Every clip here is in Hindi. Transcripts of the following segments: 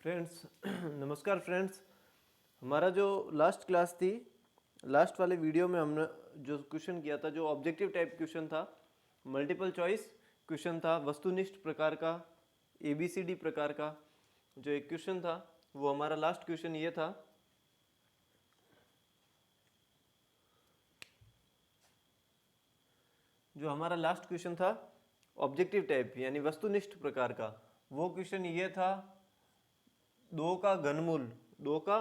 फ्रेंड्स नमस्कार फ्रेंड्स। हमारा जो लास्ट क्लास थी, लास्ट वाले वीडियो में हमने जो क्वेश्चन किया था, जो ऑब्जेक्टिव टाइप क्वेश्चन था, मल्टीपल चॉइस क्वेश्चन था, वस्तुनिष्ठ प्रकार का, ABCD प्रकार का जो एक क्वेश्चन था, वो हमारा लास्ट क्वेश्चन ये था। जो हमारा लास्ट क्वेश्चन था ऑब्जेक्टिव टाइप यानी वस्तुनिष्ठ प्रकार का, वो क्वेश्चन ये था, 2 का घनमूल, 2 का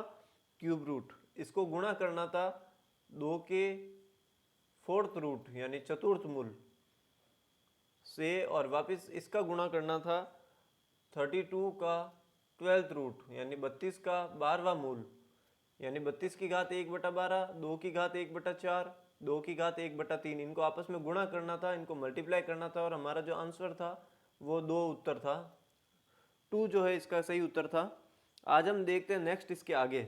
क्यूब रूट, इसको गुणा करना था 2 के फोर्थ रूट यानी चतुर्थ मूल से, और वापस इसका गुणा करना था 32 का 12th रूट यानी 32 का 12वां मूल, यानी 32 की घात 1/12, 2 की घात 1/4, 2 की घात 1/3, इनको आपस में गुणा करना था, इनको मल्टीप्लाई करना था, और हमारा जो आंसर था वो 2 उत्तर था। 2 जो है इसका सही उत्तर था। आज हम देखते हैं नेक्स्ट इसके आगे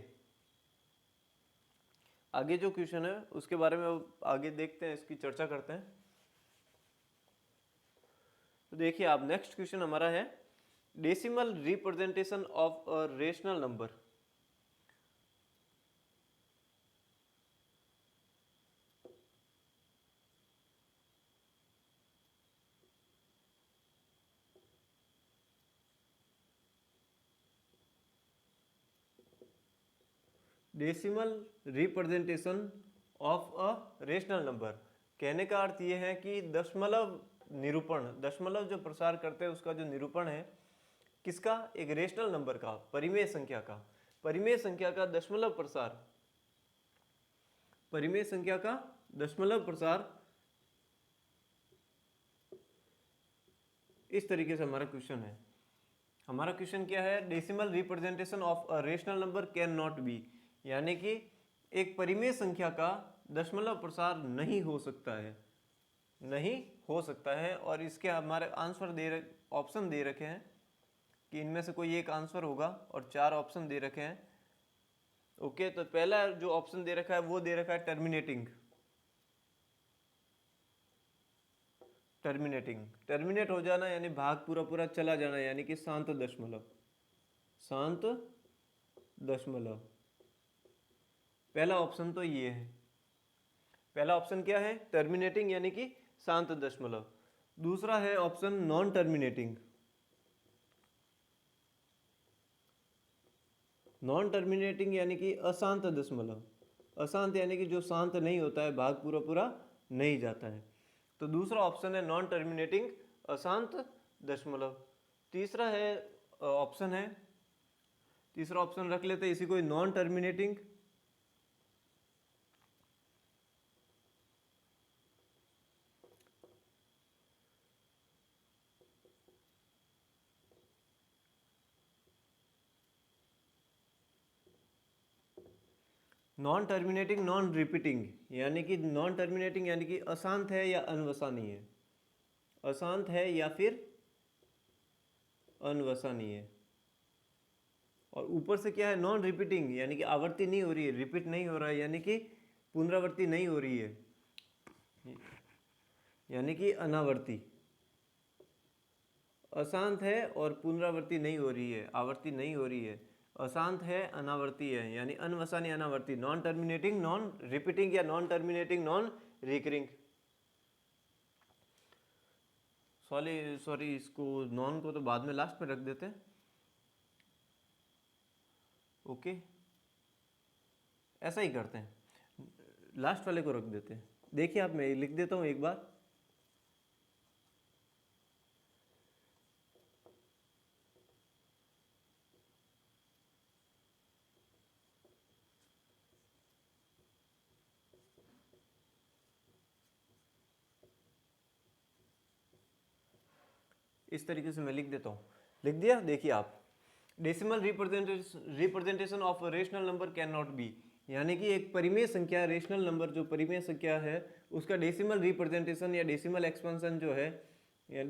जो क्वेश्चन है उसके बारे में आगे देखते हैं, इसकी चर्चा करते हैं। तो देखिए आप, नेक्स्ट क्वेश्चन हमारा है decimal representation of a rational number. Decimal representation of a rational number, कहने का अर्थ ये है कि दशमलव निरूपण, दशमलव जो प्रसार करते हैं उसका जो निरूपण है किसका, एक रेशनल नंबर का, परिमेय संख्या का, परिमेय संख्या का दशमलव प्रसार, परिमेय संख्या का दशमलव प्रसार, इस तरीके से हमारा क्वेश्चन है। हमारा क्वेश्चन क्या है, decimal representation of a rational number can not be, यानी कि एक परिमेय संख्या का दशमलव प्रसार नहीं हो सकता है, नहीं हो सकता है। और इसके हमारे आंसर ऑप्शन दे रखे हैं कि इनमें से कोई एक आंसर होगा, और 4 ऑप्शन दे रखे हैं। ओके, तो पहला जो ऑप्शन दे रखा है वो दे रखा है टर्मिनेटिंग, टर्मिनेटिंग, टर्मिनेट हो जाना यानी भाग पूरा पूरा चला जाना, यानी कि शांत दशमलव, शांत दशमलव। पहला ऑप्शन तो ये है, पहला ऑप्शन क्या है, टर्मिनेटिंग यानी कि शांत दशमलव। दूसरा है option non terminating, non terminating यानी कि अशांत दशमलव, अशांत यानी कि जो शांत नहीं होता है, भाग पूरा पूरा नहीं जाता है। तो दूसरा ऑप्शन है नॉन टर्मिनेटिंग, अशांत दशमलव। तीसरा है ऑप्शन है, तीसरा ऑप्शन रख लेते हैं इसी को, non terminating, non terminating non repeating, यानी कि नॉन टर्मिनेटिंग यानी कि अशांत है या अनवसानी है, अशांत है या फिर अनवसानी है। और ऊपर से क्या है, नॉन रिपीटिंग यानी कि आवर्ती नहीं हो रही है, रिपीट नहीं हो रहा है, यानी कि पुनरावृत्ति नहीं हो रही है, यानी कि अनावर्ती, अशांत है और पुनरावृत्ति नहीं हो रही है, आवर्ती नहीं हो रही है, अशांत है अनावर्ती है, यानी अनवसानी अनावर्ती, नॉन टर्मिनेटिंग नॉन रिपीटिंग या non terminating non recurring. Sorry sorry, इसको नॉन को तो बाद में लास्ट में रख देते हैं। ओके, ऐसा ही करते हैं, लास्ट वाले को रख देते हैं। देखिए आप, मैं लिख देता हूँ एक बार, इस तरीके से मैं लिख देता हूँ, लिख दिया। देखिए आप, decimal representation of rational number can not be, यानी कि एक परिमेय संख्या, रेशनल नंबर जो परिमेय संख्या है उसका डेसिमल रिप्रेजेंटेशन या डेसिमल एक्सपेंशन जो है,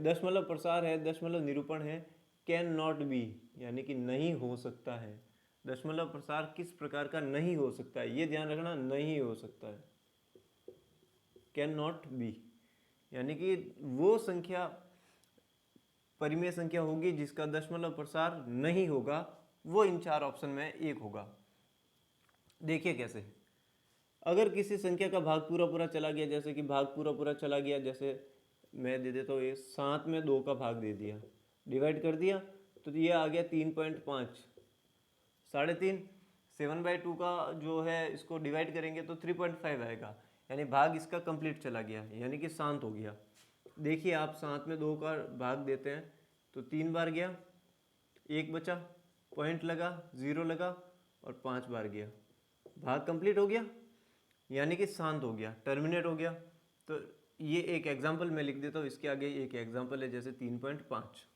दशमलव प्रसार है, दशमलव निरूपण है, कैन नॉट बी यानी कि नहीं हो सकता है। दशमलव प्रसार किस प्रकार का नहीं हो सकता है, ये ध्यान रखना, नहीं हो सकता है, कैन नॉट बी, यानी कि वो संख्या परिमेय संख्या होगी जिसका दशमलव प्रसार नहीं होगा, वो इन 4 ऑप्शन में एक होगा। देखिए कैसे, अगर किसी संख्या का भाग पूरा पूरा चला गया, जैसे कि भाग पूरा पूरा चला गया, जैसे मैं दे देता हूँ ये 7 में 2 का भाग दे दिया, डिवाइड कर दिया, तो ये आ गया 3.5, 3.5, 7/2 का जो है इसको डिवाइड करेंगे तो 3.5 आएगा, यानी भाग इसका कंप्लीट चला गया, यानी कि शांत हो गया। देखिए आप 7 में 2 का भाग देते हैं तो 3 बार गया, 1 बचा, पॉइंट लगा, 0 लगा और 5 बार गया, भाग कंप्लीट हो गया, यानी कि शांत हो गया, टर्मिनेट हो गया। तो ये एक एग्जाम्पल मैं लिख देता हूँ, इसके आगे एक एग्जाम्पल है, जैसे 3.5,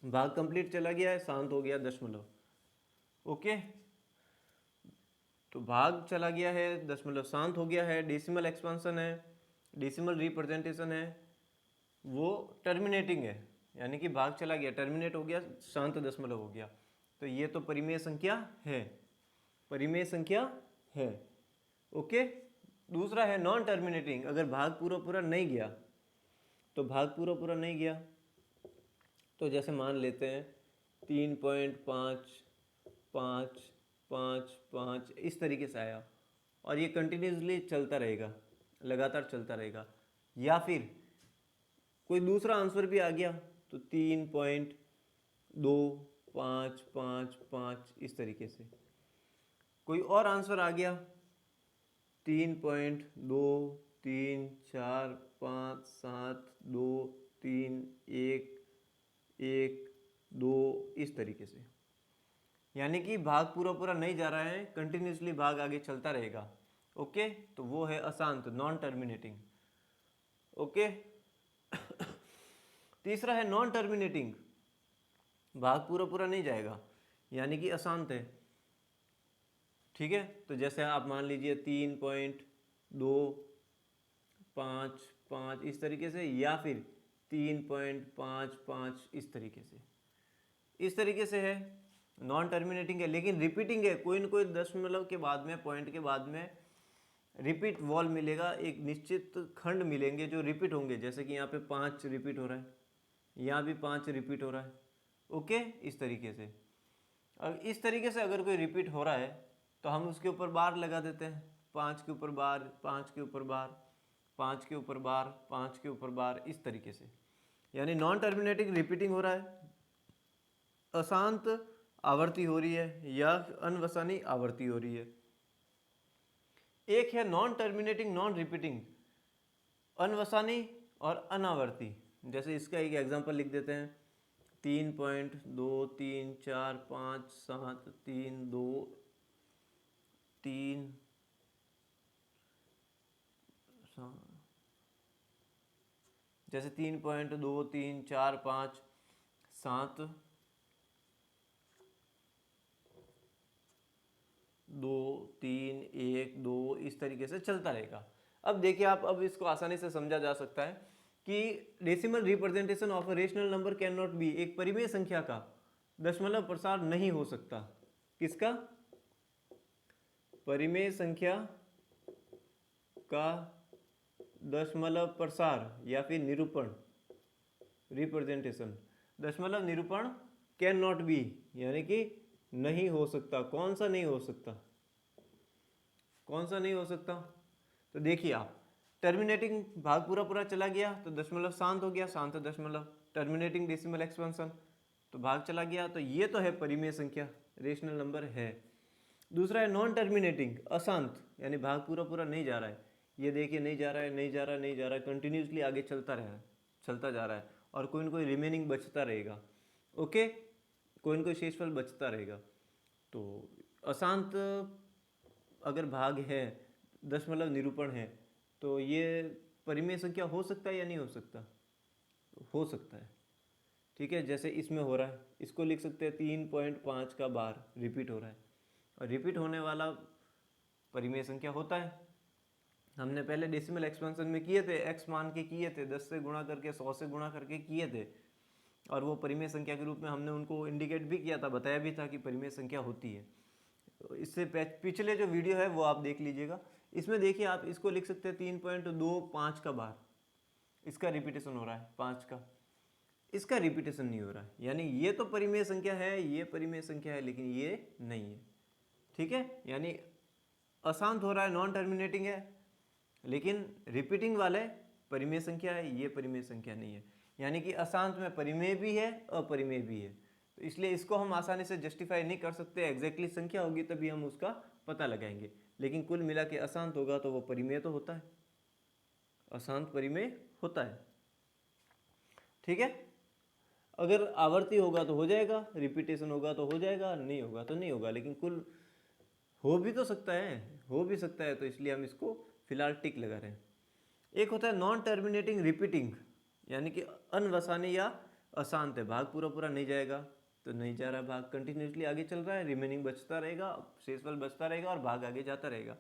भाग कंप्लीट चला गया है, शांत हो गया, दशमलव। ओके, तो भाग चला गया है, दशमलव शांत हो गया है, डेसिमल एक्सपांसन है, डेसिमल रिप्रेजेंटेशन है, वो टर्मिनेटिंग है, यानी कि भाग चला गया, टर्मिनेट हो गया, शांत दशमलव हो गया। तो ये तो परिमेय संख्या है, परिमेय संख्या है। ओके, दूसरा है नॉन टर्मिनेटिंग, अगर भाग पूरा पूरा नहीं गया, तो भाग पूरा पूरा नहीं गया तो जैसे मान लेते हैं 3.5, 5, 5, 5 इस तरीके से आया और ये कंटिन्यूसली चलता रहेगा, लगातार चलता रहेगा, या फिर कोई दूसरा आंसर भी आ गया तो 3.2, 5, 5, 5 इस तरीके से कोई और आंसर आ गया 3.2, 3, 4, 5, 7, 2, 3, 1, 1, 2 इस तरीके से, यानी कि भाग पूरा पूरा नहीं जा रहा है, कंटिन्यूसली भाग आगे चलता रहेगा। ओके, तो वो है अशांत, नॉन टर्मिनेटिंग। ओके तीसरा है नॉन टर्मिनेटिंग, भाग पूरा पूरा नहीं जाएगा, यानी कि अशांत है। ठीक है, तो जैसे आप मान लीजिए 3.2, 5, 5 इस तरीके से, या फिर 3.55 इस तरीके से है, नॉन टर्मिनेटिंग है, लेकिन रिपीटिंग है, कोई ना कोई दशमलव के बाद में, पॉइंट के बाद में रिपीट वॉल मिलेगा, एक निश्चित खंड मिलेंगे जो रिपीट होंगे, जैसे कि यहाँ पे 5 रिपीट हो रहा है, यहाँ भी 5 रिपीट हो रहा है। ओके, इस तरीके से, अब इस तरीके से अगर कोई रिपीट हो रहा है तो हम उसके ऊपर बार लगा देते हैं, 5 के ऊपर बार, 5 के ऊपर बार, 5 के ऊपर बार, 5 के ऊपर बार, इस तरीके से, यानी नॉन टर्मिनेटिंग रिपीटिंग हो रहा है, अशांत आवर्ती हो रही है या अनवसानी आवर्ती हो रही है। एक है नॉन टर्मिनेटिंग नॉन रिपीटिंग, अनवसानी और अनावर्ती। जैसे इसका एक एग्जांपल लिख देते हैं 3.2, 3, 4, 5, 7, 3, 2, 3, जैसे 3.2, 3, 4, 5, 7, 2, 3, 1, 2 इस तरीके से चलता रहेगा। अब देखिए आप, अब इसको आसानी से समझा जा सकता है कि decimal representation of a rational number can not be, एक परिमेय संख्या का दशमलव प्रसार नहीं हो सकता। किसका? परिमेय संख्या का दशमलव प्रसार या फिर निरूपण, रिप्रेजेंटेशन, दशमलव निरूपण कैन नॉट बी, यानी कि नहीं हो सकता। कौन सा नहीं हो सकता? कौन सा नहीं हो सकता? तो देखिए आप, टर्मिनेटिंग भाग पूरा पूरा चला गया तो दशमलव शांत हो गया, शांत दशमलव, टर्मिनेटिंग डेसिमल एक्सपेंशन तो भाग चला गया, तो ये तो है परिमेय संख्या, रेशनल नंबर है। दूसरा है नॉन टर्मिनेटिंग, अशांत, यानी भाग पूरा पूरा नहीं जा रहा है, ये देखिए नहीं जा रहा है, नहीं जा रहा है, नहीं जा रहा है, कंटिन्यूसली आगे चलता रहा, चलता जा रहा है और कोई ना कोई रिमेनिंग बचता रहेगा। ओके, कोई ना कोई शेषफल बचता रहेगा। तो अशांत अगर भाग है, दशमलव निरूपण है, तो ये परिमेय संख्या हो सकता है या नहीं हो सकता? हो सकता है। ठीक है, जैसे इसमें हो रहा है, इसको लिख सकते हैं 3.5 का बार रिपीट हो रहा है, और रिपीट होने वाला परिमेय संख्या होता है। हमने पहले डेसिमल एक्सपेंशन में किए थे, x मान के किए थे, 10 से गुणा करके, 100 से गुणा करके किए थे, और वो परिमेय संख्या के रूप में हमने उनको इंडिकेट भी किया था, बताया भी था कि परिमेय संख्या होती है। इससे पिछले जो वीडियो है वो आप देख लीजिएगा। इसमें देखिए आप इसको लिख सकते हैं 3.25 का बार, इसका रिपीटेशन हो रहा है 5 का, इसका रिपीटेशन नहीं हो रहा है, यानी ये तो परिमेय संख्या है, ये परिमेय संख्या है, लेकिन ये नहीं है। ठीक है, यानी अशांत हो रहा है, नॉन टर्मिनेटिंग है, लेकिन रिपीटिंग वाले परिमेय संख्या है, ये परिमेय संख्या नहीं है। यानी कि अशांत में परिमेय भी है, अपरिमेय भी है, तो इसलिए इसको हम आसानी से जस्टिफाई नहीं कर सकते। एग्जैक्टली संख्या होगी तभी हम उसका पता लगाएंगे, लेकिन कुल मिला के अशांत होगा तो वो परिमेय तो होता है, अशांत परिमेय होता है। ठीक है, अगर आवर्ती होगा तो हो जाएगा, रिपीटेशन होगा तो हो जाएगा, नहीं होगा तो नहीं होगा, लेकिन कुल हो भी तो सकता है, हो भी सकता है, तो इसलिए हम इसको फिलहाल टिक लगा रहे हैं। एक होता है नॉन टर्मिनेटिंग रिपीटिंग, यानी कि अनवसानी या अशांत है, भाग पूरा पूरा नहीं जाएगा तो नहीं जा रहा, भाग कंटिन्यूसली आगे चल रहा है, रिमेनिंग बचता रहेगा, शेषफल बचता रहेगा और भाग आगे जाता रहेगा,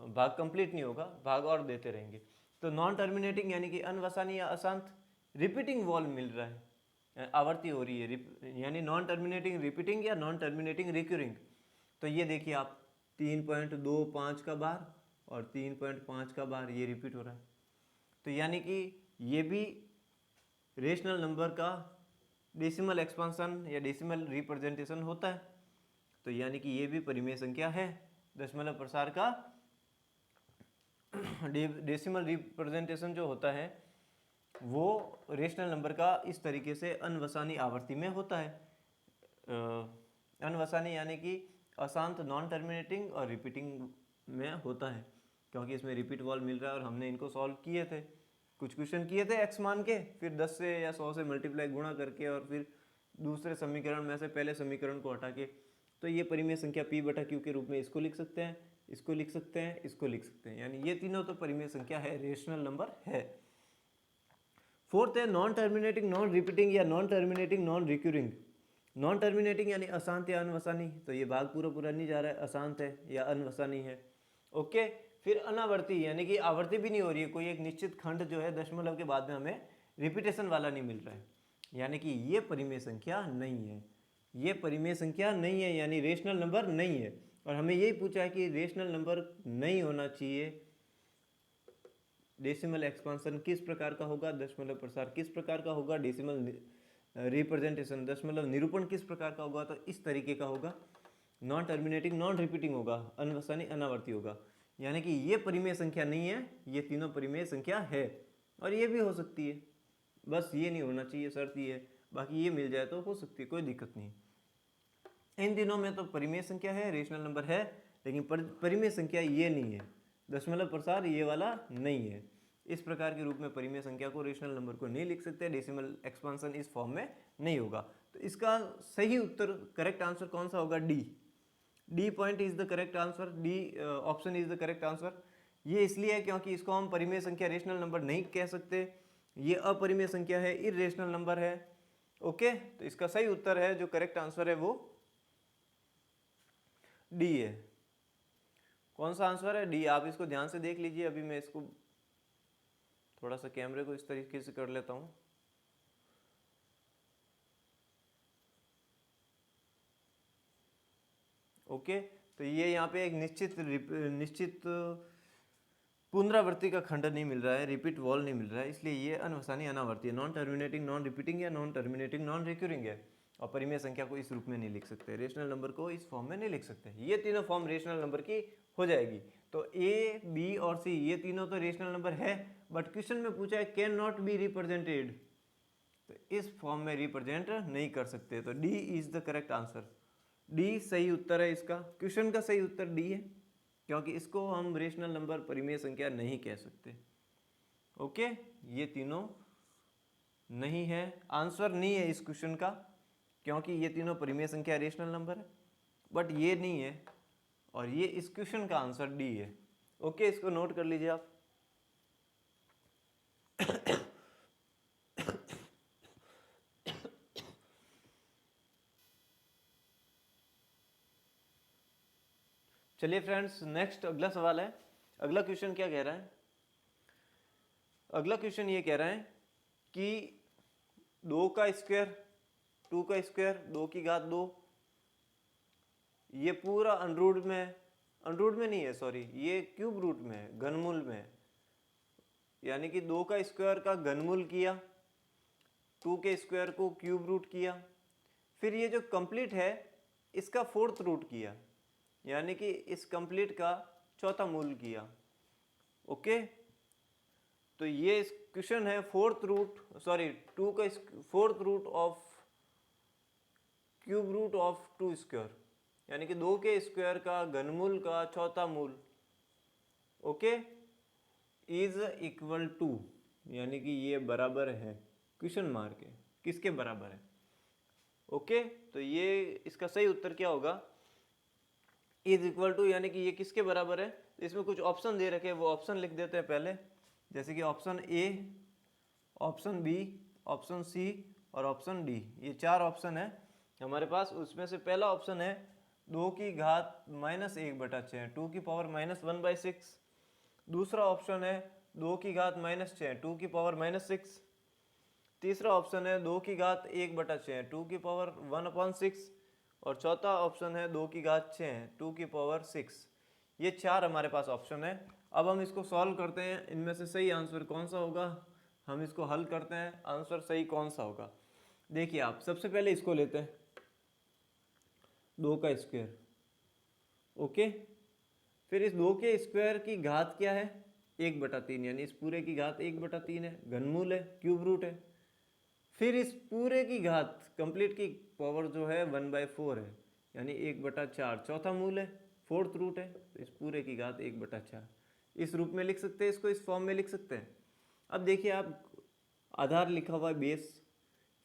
भाग कंप्लीट नहीं होगा, भाग और देते रहेंगे। तो नॉन टर्मिनेटिंग यानी कि अनवसानी या अशांत, रिपीटिंग वॉल मिल रहा है, आवर्ती हो रही है, यानी नॉन टर्मिनेटिंग रिपीटिंग या नॉन टर्मिनेटिंग रिक्यूरिंग। तो ये देखिए आप 3.25 का बार और 3.5 का बार ये रिपीट हो रहा है, तो यानी कि ये भी रेशनल नंबर का डेसिमल एक्सपांसन या डेसिमल रिप्रेजेंटेशन होता है, तो यानी कि ये भी परिमेय संख्या है। दशमलव प्रसार का डेसिमल रिप्रेजेंटेशन जो होता है वो रेशनल नंबर का इस तरीके से अनवसानी आवर्ती में होता है। अनवसानी यानी कि अशांत, नॉन टर्मिनेटिंग और रिपीटिंग में होता है, क्योंकि इसमें रिपीट वॉल मिल रहा है और हमने इनको सॉल्व किए थे, कुछ क्वेश्चन किए थे एक्स मान के, फिर 10 से या 100 से मल्टीप्लाई गुणा करके और फिर दूसरे समीकरण में से पहले समीकरण को हटा के। तो ये परिमेय संख्या p बटा q के रूप में इसको लिख सकते हैं, इसको लिख सकते हैं, इसको लिख सकते हैं, यानी ये तीनों तो परिमेय संख्या है, रेशनल नंबर है। फोर्थ है नॉन टर्मिनेटिंग नॉन रिपीटिंग या non terminating non recurring. Non terminating यानी अशांत या अनवसानी, तो ये भाग पूरा पूरा नहीं जा रहा है, अशांत है या अनवसानी है। ओके, फिर अनावर्ती यानी कि आवर्ती भी नहीं हो रही है, कोई एक निश्चित खंड जो है दशमलव के बाद में हमें रिपीटेशन वाला नहीं मिल रहा है, यानी कि ये परिमेय संख्या नहीं है, ये परिमेय संख्या नहीं है, यानी रेशनल नंबर नहीं है। और हमें यही पूछा है कि रेशनल नंबर नहीं होना चाहिए, डेसिमल एक्सपांसन किस प्रकार का होगा, दशमलव प्रसार किस प्रकार का होगा, डेसिमल रिप्रेजेंटेशन दशमलव निरूपण किस प्रकार का होगा, तो इस तरीके का होगा। नॉन टर्मिनेटिंग नॉन रिपीटिंग होगा, अनवसानी अनावर्ती होगा, यानी कि ये परिमेय संख्या नहीं है, ये तीनों परिमेय संख्या है। और ये भी हो सकती है, बस ये नहीं होना चाहिए, शर्त ये है, बाकी ये मिल जाए तो हो सकती है, कोई दिक्कत नहीं। इन दिनों में तो परिमेय संख्या है, रेशनल नंबर है, लेकिन परिमेय संख्या ये नहीं है, दशमलव प्रसार ये वाला नहीं है। इस प्रकार के रूप में परिमेय संख्या को, रेशनल नंबर को नहीं लिख सकते, डेसिमल एक्सपांसन इस फॉर्म में नहीं होगा। तो इसका सही उत्तर, करेक्ट आंसर कौन सा होगा, D. D point is the correct answer, D option is the correct answer. ये इसलिए है क्योंकि इसको हम परिमेय संख्या रेशनल नंबर नहीं कह सकते, ये अपरिमेय संख्या है, इर्रेशनल नंबर है। ओके, तो इसका सही उत्तर है, जो करेक्ट आंसर है वो डी है। कौन सा आंसर है, डी। आप इसको ध्यान से देख लीजिए, अभी मैं इसको थोड़ा सा कैमरे को इस तरीके से कर लेता हूँ। ओके, तो ये यहाँ पे एक निश्चित पुनरावृत्ति का खंड नहीं मिल रहा है, रिपीट वॉल नहीं मिल रहा है, इसलिए ये अनवसानी अनावर्ती है, नॉन टर्मिनेटिंग नॉन रिपीटिंग या नॉन टर्मिनेटिंग नॉन रिक्यूरिंग है। और परिमेय संख्या को इस रूप में नहीं लिख सकते, रेशनल नंबर को इस फॉर्म में नहीं लिख सकते। ये तीनों फॉर्म रेशनल नंबर की हो जाएगी। तो ए, बी और सी ये तीनों तो रेशनल नंबर है, बट क्वेश्चन में पूछा है कैन नॉट बी रिप्रेजेंटेड, तो इस फॉर्म में रिप्रेजेंट नहीं कर सकते, तो D is the correct answer. D सही उत्तर है इसका, क्वेश्चन का सही उत्तर डी है, क्योंकि इसको हम रेशनल नंबर परिमेय संख्या नहीं कह सकते। ओके, ये तीनों नहीं है, आंसर नहीं है इस क्वेश्चन का, क्योंकि ये तीनों परिमेय संख्या रेशनल नंबर है, बट ये नहीं है, और ये इस क्वेश्चन का आंसर डी है। ओके, इसको नोट कर लीजिए आप। चलिए फ्रेंड्स, नेक्स्ट अगला सवाल है। अगला क्वेश्चन क्या कह रहा है, अगला क्वेश्चन ये कह रहा है कि 2 का स्क्वायर, 2 का स्क्वायर, 2 की घात 2, ये पूरा अनरूट में नहीं है, सॉरी, ये क्यूब रूट में है, घनमूल में है, यानी कि 2 का स्क्वायर का घनमूल किया 2 के स्क्वायर को क्यूब रूट किया, फिर ये जो कंप्लीट है इसका फोर्थ रूट किया, यानी कि इस कंप्लीट का चौथा मूल किया। ओके, तो ये क्वेश्चन है फोर्थ रूट, सॉरी 2 का fourth root of cube root of 2 square, यानी कि 2 के स्क्वायर का घनमूल का चौथा मूल। ओके, इज इक्वल टू, यानी कि ये बराबर है क्वेश्चन मार्क है, किसके बराबर है। ओके, तो ये इसका सही उत्तर क्या होगा, इज इक्वल टू, यानी कि ये किसके बराबर है। तो इसमें कुछ ऑप्शन दे रखे हैं, वो ऑप्शन लिख देते हैं पहले, जैसे कि option A, option B, option C और ऑप्शन डी। ये 4 ऑप्शन है हमारे पास। उसमें से पहला ऑप्शन है 2 की घात -1/6, 2 की पावर -1/6। दूसरा ऑप्शन है 2 की घात -6, 2 की पावर -6। तीसरा ऑप्शन है 2 की घात 1/6, 2 की पावर 1/6। और चौथा ऑप्शन है 2 की घात 6, 2 की पावर 6। ये 4 हमारे पास ऑप्शन है। अब हम इसको सॉल्व करते हैं, इनमें से सही आंसर कौन सा होगा, हम इसको हल करते हैं, आंसर सही कौन सा होगा। देखिए आप, सबसे पहले इसको लेते हैं 2 का स्क्वायर। ओके, फिर इस 2 के स्क्वायर की घात क्या है, 1/3, यानी इस पूरे की घात 1/3 है, घनमूल है, क्यूब रूट है। फिर इस पूरे की घात कंप्लीट की पावर जो है 1/4 है, यानी 1/4, चौथा मूल है, फोर्थ रूट है, तो इस पूरे की घात 1/4 इस रूप में लिख सकते हैं, इसको इस फॉर्म में लिख सकते हैं। अब देखिए आप, आधार लिखा हुआ है बेस,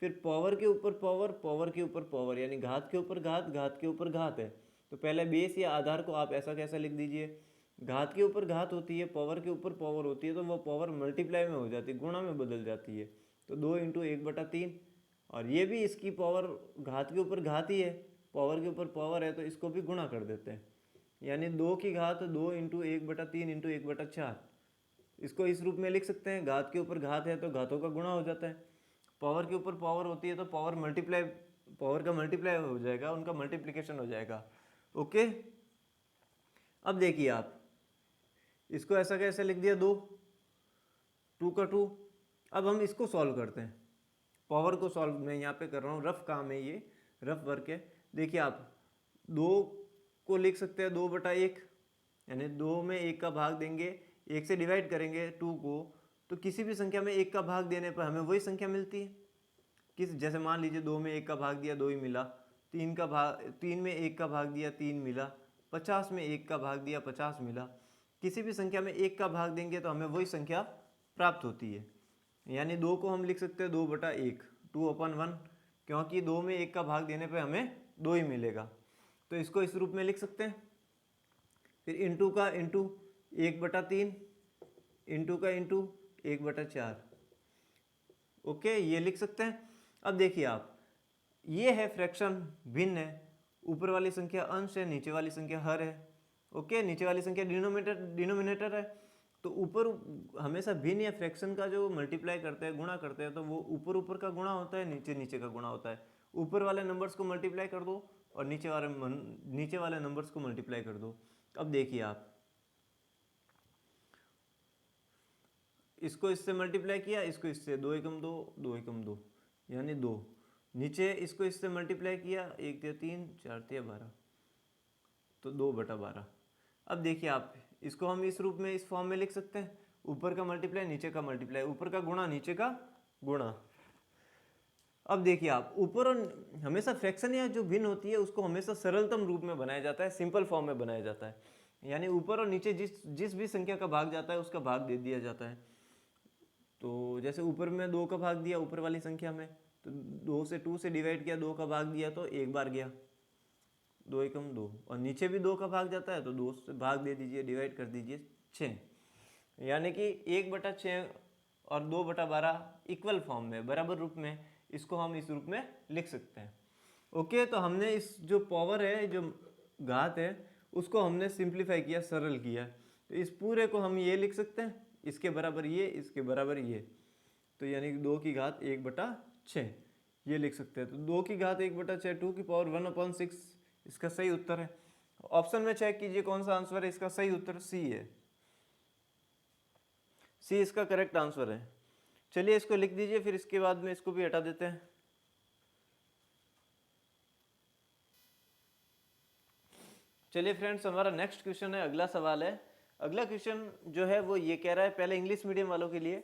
फिर पावर के ऊपर पावर, पावर के ऊपर पावर, यानी घात के ऊपर घात, घात के ऊपर घात है। तो पहले बेस या आधार को आप ऐसा कैसा लिख दीजिए, घात के ऊपर घात होती है, पावर के ऊपर पावर होती है, तो वो पावर मल्टीप्लाई में हो जाती है, गुणा में बदल जाती है। तो 2 × 1/3, और ये भी इसकी पावर घात के ऊपर घात ही है, पावर के ऊपर पावर है, तो इसको भी गुणा कर देते हैं, यानी 2 की घात 2 × 1/3 × 1/4। इसको इस रूप में लिख सकते हैं, घात के ऊपर घात है तो घातों का गुणा हो जाता है, पावर के ऊपर पावर होती है तो पावर मल्टीप्लाई, पावर का मल्टीप्लाई हो जाएगा, उनका मल्टीप्लिकेशन हो जाएगा। ओके, अब देखिए आप, इसको ऐसा कैसे लिख दिया, 2 का 2। अब हम इसको सॉल्व करते हैं, पावर को सॉल्व मैं यहाँ पे कर रहा हूँ, रफ काम है ये, रफ वर्क है। देखिए आप, 2 को लिख सकते हैं 2/1, यानी 2 में 1 का भाग देंगे, 1 से डिवाइड करेंगे 2 को, तो किसी भी संख्या में 1 का भाग देने पर हमें वही संख्या मिलती है। जैसे मान लीजिए 2 में 1 का भाग दिया, 2 ही मिला, 3 में 1 का भाग दिया, 3 मिला, 50 में 1 का भाग दिया, 50 मिला। किसी भी संख्या में 1 का भाग देंगे तो हमें वही संख्या प्राप्त होती है, यानी 2 को हम लिख सकते हैं 2/1, 2/1, क्योंकि 2 में 1 का भाग देने पे हमें 2 ही मिलेगा, तो इसको इस रूप में लिख सकते हैं। फिर इंटू का इंटू 1/3, इंटू का इंटू 1/4। ओके, ये लिख सकते हैं। अब देखिए आप, ये है फ्रैक्शन, भिन्न है, ऊपर वाली संख्या अंश है, नीचे वाली संख्या हर है। ओके, नीचे वाली संख्या डिनोमिनेटर है, तो ऊपर हमेशा भिन्न या फ्रैक्शन का जो मल्टीप्लाई करते हैं, गुणा करते हैं, तो वो ऊपर ऊपर का गुणा होता है, नीचे नीचे का गुणा होता है। ऊपर वाले नंबर्स को मल्टीप्लाई कर दो और नीचे वाले नंबर्स को मल्टीप्लाई कर दो। अब देखिए आप, इसको इससे मल्टीप्लाई किया, इसको इससे, 2 एकम 2, 2 एकम 2, यानी 2। नीचे इसको इससे मल्टीप्लाई किया, 1 × 3, 4 × 12, तो 2/12। अब देखिए आप, इसको हम इस रूप में, इस फॉर्म में लिख सकते हैं, ऊपर का मल्टीप्लाई नीचे का मल्टीप्लाई, ऊपर का गुणा नीचे का गुणा। अब देखिए आप, ऊपर और हमेशा फ्रैक्शन या जो भिन्न होती है उसको हमेशा सरलतम रूप में बनाया जाता है, सिंपल फॉर्म में बनाया जाता है, यानी ऊपर और नीचे जिस भी संख्या का भाग जाता है उसका भाग दे दिया जाता है। तो जैसे ऊपर में 2 का भाग दिया ऊपर वाली संख्या में, तो 2 से डिवाइड किया, 2 का भाग दिया तो एक बार गया, 2 एकम 2, और नीचे भी 2 का भाग जाता है तो 2 से भाग दे दीजिए, डिवाइड कर दीजिए 6, यानी कि 1/6 और 2/12 इक्वल फॉर्म में, बराबर रूप में, इसको हम इस रूप में लिख सकते हैं। ओके, तो हमने इस जो पावर है, जो घात है, उसको हमने सिंप्लीफाई किया, सरल किया, तो इस पूरे को हम ये लिख सकते हैं, इसके बराबर ये, इसके बराबर ये, तो यानी कि 2 की घात 1/6 ये लिख सकते हैं। तो 2 की घात 1/6, 2 की पावर 1/6 इसका सही उत्तर है। ऑप्शन में चेक कीजिए कौन सा आंसर है, इसका सही उत्तर सी है, सी इसका करेक्ट आंसर है। चलिए इसको लिख दीजिए, फिर इसके बाद में इसको भी हटा देते हैं। चलिए फ्रेंड्स, हमारा नेक्स्ट क्वेश्चन है, अगला सवाल है। अगला क्वेश्चन जो है वो ये कह रहा है, पहले इंग्लिश मीडियम वालों के लिए।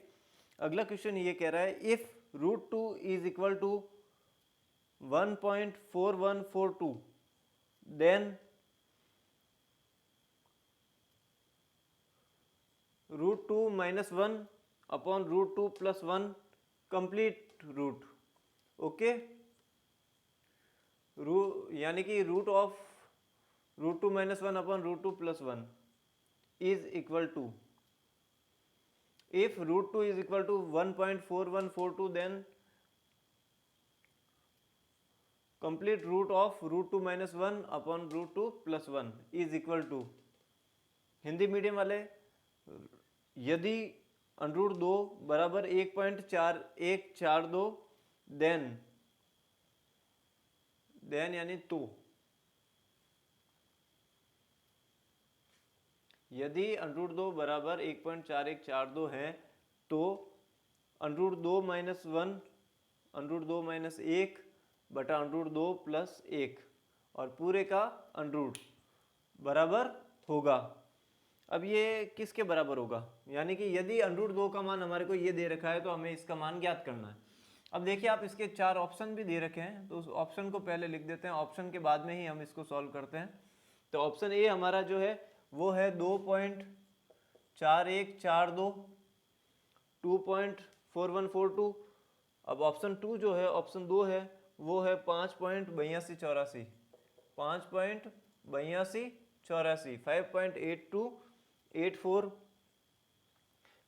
अगला क्वेश्चन ये कह रहा है, if √2 is equal to 1.4142 then √2 - 1 upon √2 + 1 complete root. Okay, यानी कि root of √2 - 1 upon √2 + 1 is equal to, if √2 is equal to 1.4142 then complete root of √2 - 1 upon √2 + 1 is equal to, Hindi medium वाले, यदि √2 बराबर 1.4142 देन यानी तो, यदि √2 बराबर 1.4142 है तो √2 - 1 √2 - 1 बटा √2 + 1 और पूरे का √ बराबर होगा। अब ये किसके बराबर होगा, यानी कि यदि √2 का मान हमारे को ये दे रखा है तो हमें इसका मान ज्ञात करना है। अब देखिए आप, इसके 4 ऑप्शन भी दे रखे हैं, तो उस ऑप्शन को पहले लिख देते हैं, ऑप्शन के बाद में ही हम इसको सॉल्व करते हैं। तो ऑप्शन ए हमारा जो है वो है 2.4142 2.4142। अब ऑप्शन 2 जो है, ऑप्शन 2 है वो है 5.8284 5.8284 5.8284।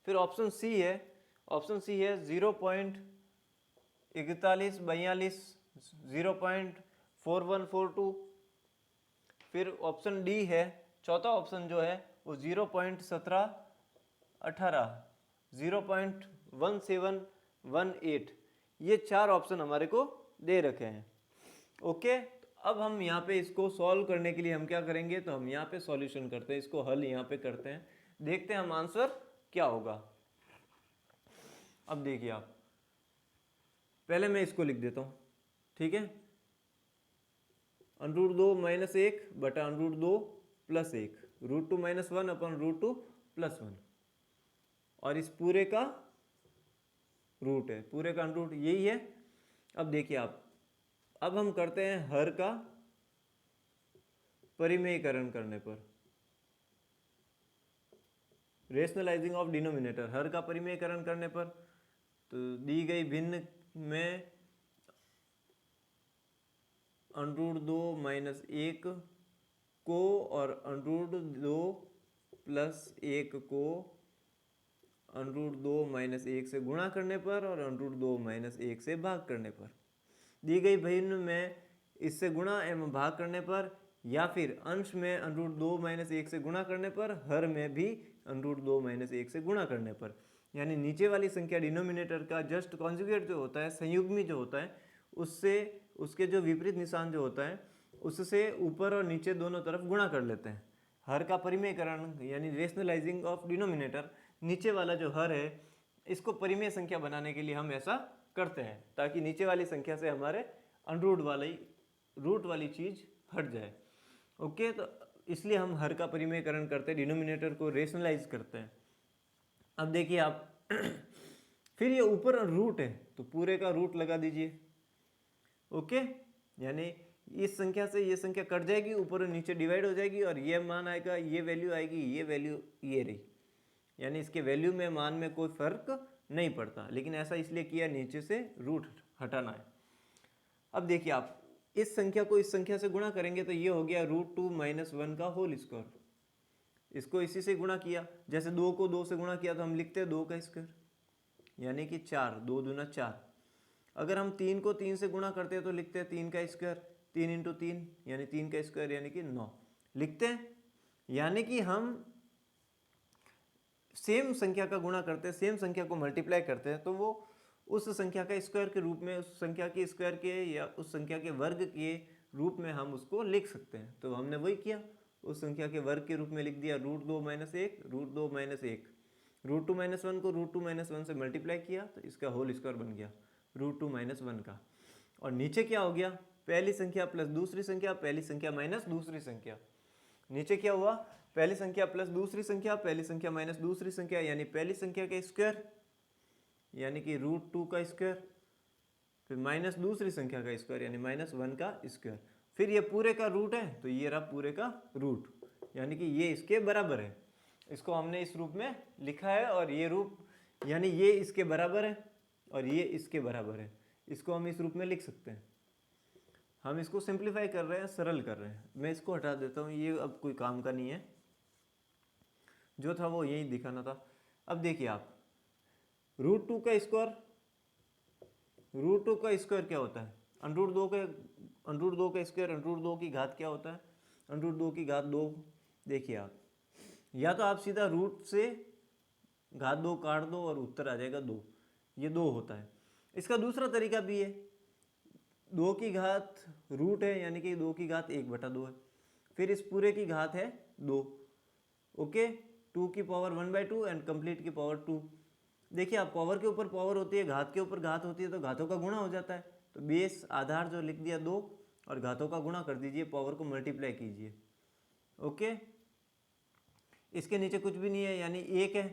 फिर ऑप्शन सी है 0.4142 0.4142। फिर ऑप्शन डी है, चौथा ऑप्शन जो है वो 0.1718 0.1718। ये 4 ऑप्शन हमारे को दे रखे हैं। ओके, अब हम यहाँ पे इसको सॉल्व करने के लिए हम क्या करेंगे, तो हम यहाँ पे सॉल्यूशन करते हैं, इसको हल यहाँ पे करते हैं, देखते हैं हम आंसर क्या होगा। अब देखिए आप, पहले मैं इसको लिख देता हूँ, ठीक है, √2 - 1 बटा √2 + 1 √2 - 1 अपन √2 + 1 और इस पूरे का रूट है, पूरे का रूट यही है। अब देखिए आप, अब हम करते हैं हर का परिमेयकरण करने पर, रेशनलाइजिंग ऑफ डिनोमिनेटर, हर का परिमेयकरण करने पर, तो दी गई भिन्न में √2 - 1 को और √2 + 1 को √2 - 1 से गुणा करने पर और √2 - 1 से भाग करने पर, दी गई भिन्न में इससे गुणा एवं भाग करने पर, या फिर अंश में √2 - 1 से गुणा करने पर, हर में भी √2 - 1 से गुणा करने पर। यानी नीचे वाली संख्या डिनोमिनेटर का जस्ट कॉन्जुगेट जो होता है, संयुग्मी जो होता है, उससे उसके जो विपरीत निशान जो होता है उससे ऊपर और नीचे दोनों तरफ गुणा कर लेते हैं। हर का परिमेयकरण यानी रेशनलाइजिंग ऑफ डिनोमिनेटर, नीचे वाला जो हर है इसको परिमेय संख्या बनाने के लिए हम ऐसा करते हैं, ताकि नीचे वाली संख्या से हमारे रूट वाली चीज हट जाए। ओके, तो इसलिए हम हर का परिमेयकरण करते हैं, डिनोमिनेटर को रेशनलाइज करते हैं। अब देखिए आप फिर ये ऊपर रूट है तो पूरे का रूट लगा दीजिए। ओके, यानी इस संख्या से ये संख्या कट जाएगी, ऊपर और नीचे डिवाइड हो जाएगी और ये मान आएगा, ये वैल्यू आएगी, ये वैल्यू ये रही, यानी इसके वैल्यू में मान में कोई फर्क नहीं पड़ता, लेकिन ऐसा इसलिए किया नीचे से रूट हटाना है। अब देखिए आप, इस संख्या को इस संख्या से गुणा करेंगे तो ये हो गया √2 - 1 का होल स्क्वायर, इसको इसी से गुणा किया, जैसे 2 को 2 से गुणा किया तो हम लिखते हैं 2 का स्क्वायर, यानी कि 4, 2 दूना 4। अगर हम 3 को 3 से गुणा करते हैं तो लिखते हैं 3 का स्क्वायर, 3 × 3 यानी 3 का स्क्वायर यानी कि 9 लिखते हैं। यानी कि हम सेम संख्या का गुणा करते हैं, सेम संख्या को मल्टीप्लाई करते हैं, तो वो उस संख्या का स्क्वायर के रूप में, उस संख्या के स्क्वायर के या उस संख्या के वर्ग के रूप में हम उसको लिख सकते हैं। तो हमने वही किया, उस संख्या के वर्ग के रूप में लिख दिया √2 - 1 √2 - 1 √2 - 1 को √2 - 1 से मल्टीप्लाई किया तो इसका होल स्क्वायर बन गया √2 - 1 का। और नीचे क्या हो गया, पहली संख्या प्लस दूसरी संख्या, पहली संख्या माइनस दूसरी संख्या। नीचे क्या हुआ, पहली संख्या प्लस दूसरी संख्या, पहली संख्या माइनस दूसरी संख्या, यानी पहली संख्या का स्क्वायर यानी कि √2 का स्क्वायर, फिर माइनस दूसरी संख्या का स्क्वायर यानी -1 का स्क्वायर, फिर ये पूरे का रूट है तो ये रहा पूरे का रूट, यानी कि ये इसके बराबर है। इसको हमने इस रूप में लिखा है और ये रूप यानी ये इसके बराबर है और ये इसके बराबर है, इसको हम इस रूप में लिख सकते हैं। हम इसको सिंप्लीफाई कर रहे हैं, सरल कर रहे हैं। मैं इसको हटा देता हूँ, ये अब कोई काम का नहीं है, जो था वो यही दिखाना था। अब देखिए आप, √2 का स्क्वायर, √2 का स्क्वायर क्या होता है, √2 का स्क्वायर, √2 की घात क्या होता है, √2 की घात 2। देखिए आप, या तो आप सीधा रूट से घात 2 काट दो और उत्तर आ जाएगा 2, ये 2 होता है। इसका दूसरा तरीका भी है, 2 की घात रूट है यानी कि 2 की घात 1/2 है, फिर इस पूरे की घात है 2, ओके, 2 की पावर 1/2 एंड कंप्लीट की पावर 2। देखिए आप, पावर के ऊपर पावर होती है, घात के ऊपर घात होती है, तो घातों का गुणा हो जाता है। तो बेस आधार जो लिख दिया 2 और घातों का गुणा कर दीजिए, पावर को मल्टीप्लाई कीजिए, ओके। इसके नीचे कुछ भी नहीं है यानी 1 है,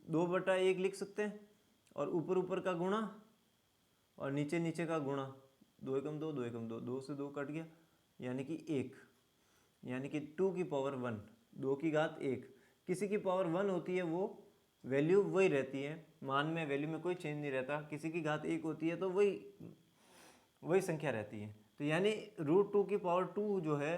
2/1 लिख सकते हैं, और ऊपर ऊपर का गुणा और नीचे नीचे का गुणा, 2 एकम 2, 2 एकम 2, 2 से 2 कट गया यानी कि 1, यानी कि 2 की पावर 1, 2 की घात 1। किसी की पावर 1 होती है वो वैल्यू वही रहती है, मान में वैल्यू में कोई चेंज नहीं रहता। किसी की घात 1 होती है तो वही संख्या रहती है। तो यानी √2 की पावर 2 जो है,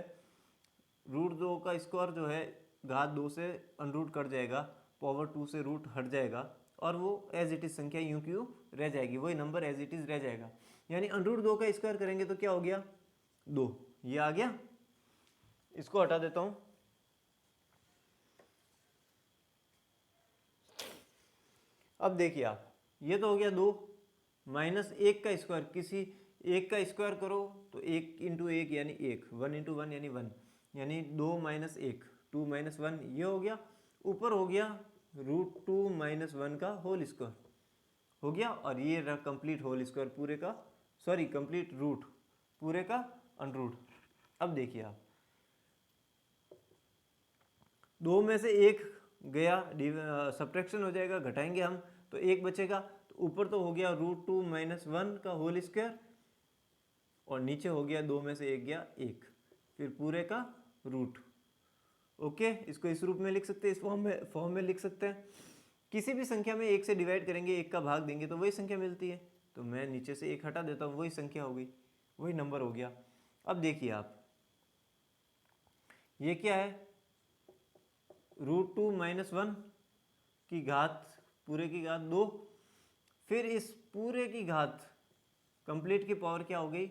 √2 का स्क्वायर जो है घात 2 से अनरूट कट जाएगा, पावर 2 से रूट हट जाएगा और वो एज इट इज संख्या यूं की यूं रह जाएगी, वही नंबर एज इट इज रह जाएगा। यानी √2 का स्क्वायर करेंगे तो क्या हो गया, 2, ये आ गया। इसको हटा देता हूं। अब देखिए आप, ये तो हो गया 2 माइनस 1 का स्क्वायर, किसी एक का स्क्वायर करो तो 1 × 1 यानी 1, 1 × 1 यानी 1, यानी 2 - 1, 2 - 1, ये हो गया। ऊपर हो गया √2 - 1 का होल स्क्वायर हो गया, और ये रहा कंप्लीट होल स्क्वायर पूरे का, सॉरी कंप्लीट रूट पूरे का अनरूट। अब देखिए आप, 2 में से 1 गया, सब्ट्रैक्शन हो जाएगा, घटाएंगे हम तो 1 बचेगा। तो ऊपर तो हो गया √2 - 1 का होल स्क्वायर और नीचे हो गया 2 में से 1 गया 1, फिर पूरे का रूट, ओके। इसको इस रूप में लिख सकते हैं, इस फॉर्म में लिख सकते हैं। किसी भी संख्या में 1 से डिवाइड करेंगे, 1 का भाग देंगे तो वही संख्या मिलती है। तो मैं नीचे से 1 हटा देता हूँ, वही संख्या हो गई, वही नंबर हो गया। अब देखिए आप, ये क्या है, √2 - 1 की घात, पूरे की घात 2, फिर इस पूरे की घात कंप्लीट की पावर क्या हो गई,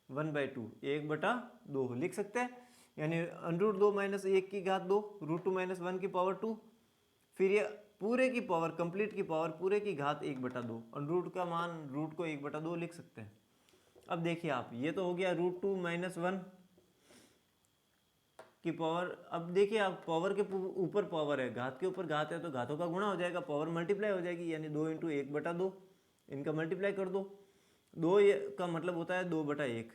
1/2, 1/2 लिख सकते हैं। यानी √2 - 1 की घात 2, √2 - 1 की पावर 2, फिर ये पूरे की पावर कंप्लीट की पावर पूरे की घात 1/2, और रूट का मान, रूट को 1/2 लिख सकते हैं। अब देखिए आप, ये तो हो गया √2 - 1 की पावर। अब देखिए आप, पावर के ऊपर पावर है, घात के ऊपर घात है, तो घातों का गुणा हो जाएगा, पावर मल्टीप्लाई हो जाएगी, यानी 2 × 1/2, इनका मल्टीप्लाई कर दो। 2 का मतलब होता है 2/1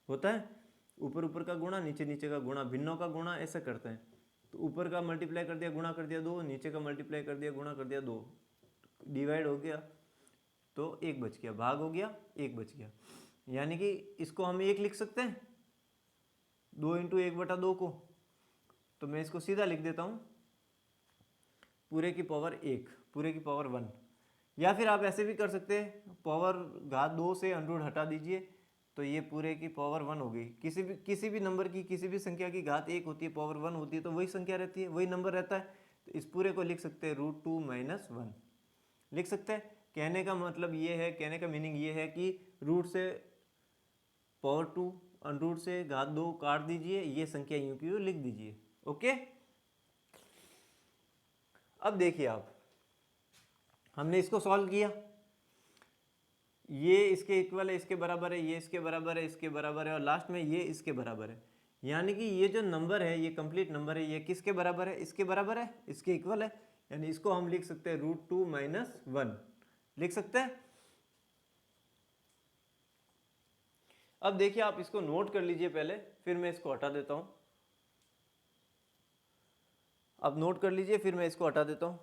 होता है, ऊपर ऊपर का गुणा, नीचे नीचे का गुणा, भिन्नों का गुणा ऐसा करते हैं। तो ऊपर का मल्टीप्लाई कर दिया, गुणा कर दिया 2, नीचे का मल्टीप्लाई कर दिया, गुणा कर दिया 2, डिवाइड हो गया तो 1 बच गया, भाग हो गया 1 बच गया। यानी कि इसको हम 1 लिख सकते हैं 2 × 1/2 को। तो मैं इसको सीधा लिख देता हूँ, पूरे की पावर 1, पूरे की पावर 1। या फिर आप ऐसे भी कर सकते हैं, पावर घात 2 से अंडरूट हटा दीजिए तो ये पूरे की पावर 1 हो गई। किसी भी नंबर की, किसी भी संख्या की घात 1 होती है, पावर 1 होती है, तो वही संख्या रहती है, वही नंबर रहता है। तो इस पूरे को लिख सकते हैं √2 - 1 लिख सकते हैं। कहने का मतलब ये है, कहने का मीनिंग ये है कि रूट से पावर 2, अंडरूट से घात 2 काट दीजिए, ये संख्या यूं की यूं लिख दीजिए, ओके। अब देखिए आप, हमने इसको सॉल्व किया, ये इसके इक्वल है, इसके बराबर है, ये इसके बराबर है, इसके बराबर है, और लास्ट में ये इसके बराबर है। यानी कि ये जो नंबर है, ये कंप्लीट नंबर है, ये किसके बराबर है, इसके बराबर है, इसके इक्वल है। यानी इसको हम लिख सकते हैं √2 - 1 लिख सकते हैं। अब देखिए आप इसको नोट कर लीजिए पहले, फिर मैं इसको हटा देता हूं। अब नोट कर लीजिए, फिर मैं इसको हटा देता हूं।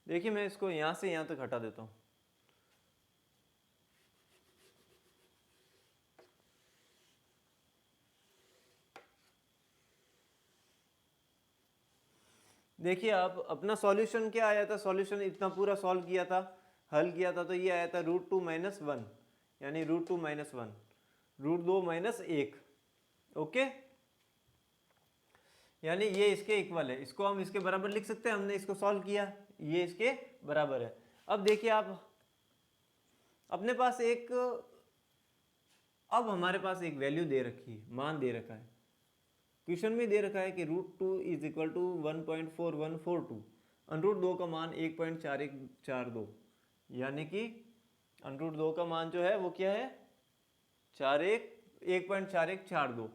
देखिए मैं इसको यहां से यहां तक हटा देता हूं। देखिए आप अपना सॉल्यूशन क्या आया था, सॉल्यूशन इतना पूरा सॉल्व किया था, हल किया था, तो ये आया था √2 - 1 यानी √2 - 1 √2 - 1। ओके, यानी ये इसके इक्वल है, इसको हम इसके बराबर लिख सकते हैं, हमने इसको सॉल्व किया, ये इसके बराबर है। अब देखिए आप अपने पास एक, अब हमारे पास एक वैल्यू दे रखी है, मान दे रखा है, क्वेश्चन में दे रखा है कि √2 = 1.4142, √2 का मान 1.4142, यानी कि √2 का मान जो है वो क्या है 1.4142।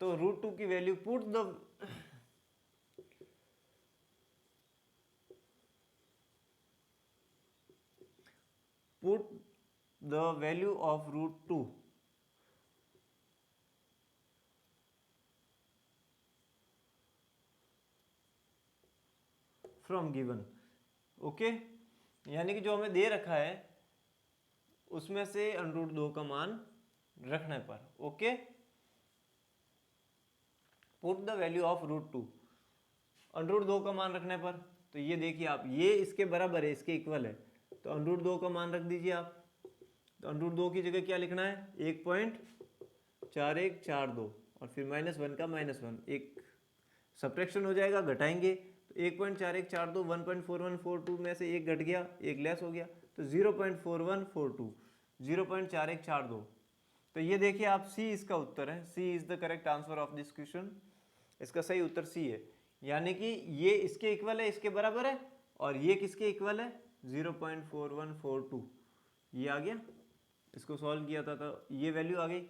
तो √2 की value put the value of √2 from given। Okay, यानी कि जो हमें दे रखा है उसमें से √2 का मान रखने पर। Okay, put the value of √2 √2 का मान रखने पर, तो ये देखिए आप, ये इसके बराबर है, इसके इक्वल है, तो √2 का मान रख दीजिए आप। तो √2 की जगह क्या लिखना है 1.4142 और फिर -1 का -1, एक सब्ट्रैक्शन हो जाएगा, घटाएंगे तो 1.4142 1.4142 में से एक घट गया, एक लेस हो गया, तो 0.4142 0.4142। तो ये देखिए आप, सी इसका उत्तर है, C is the correct answer of this question. इसका सही उत्तर सी है, यानी कि ये इसके इक्वल है, इसके बराबर है, और ये किसके इक्वल है 0.4142, ये आ गया। इसको सॉल्व किया था तो ये वैल्यू आ गई,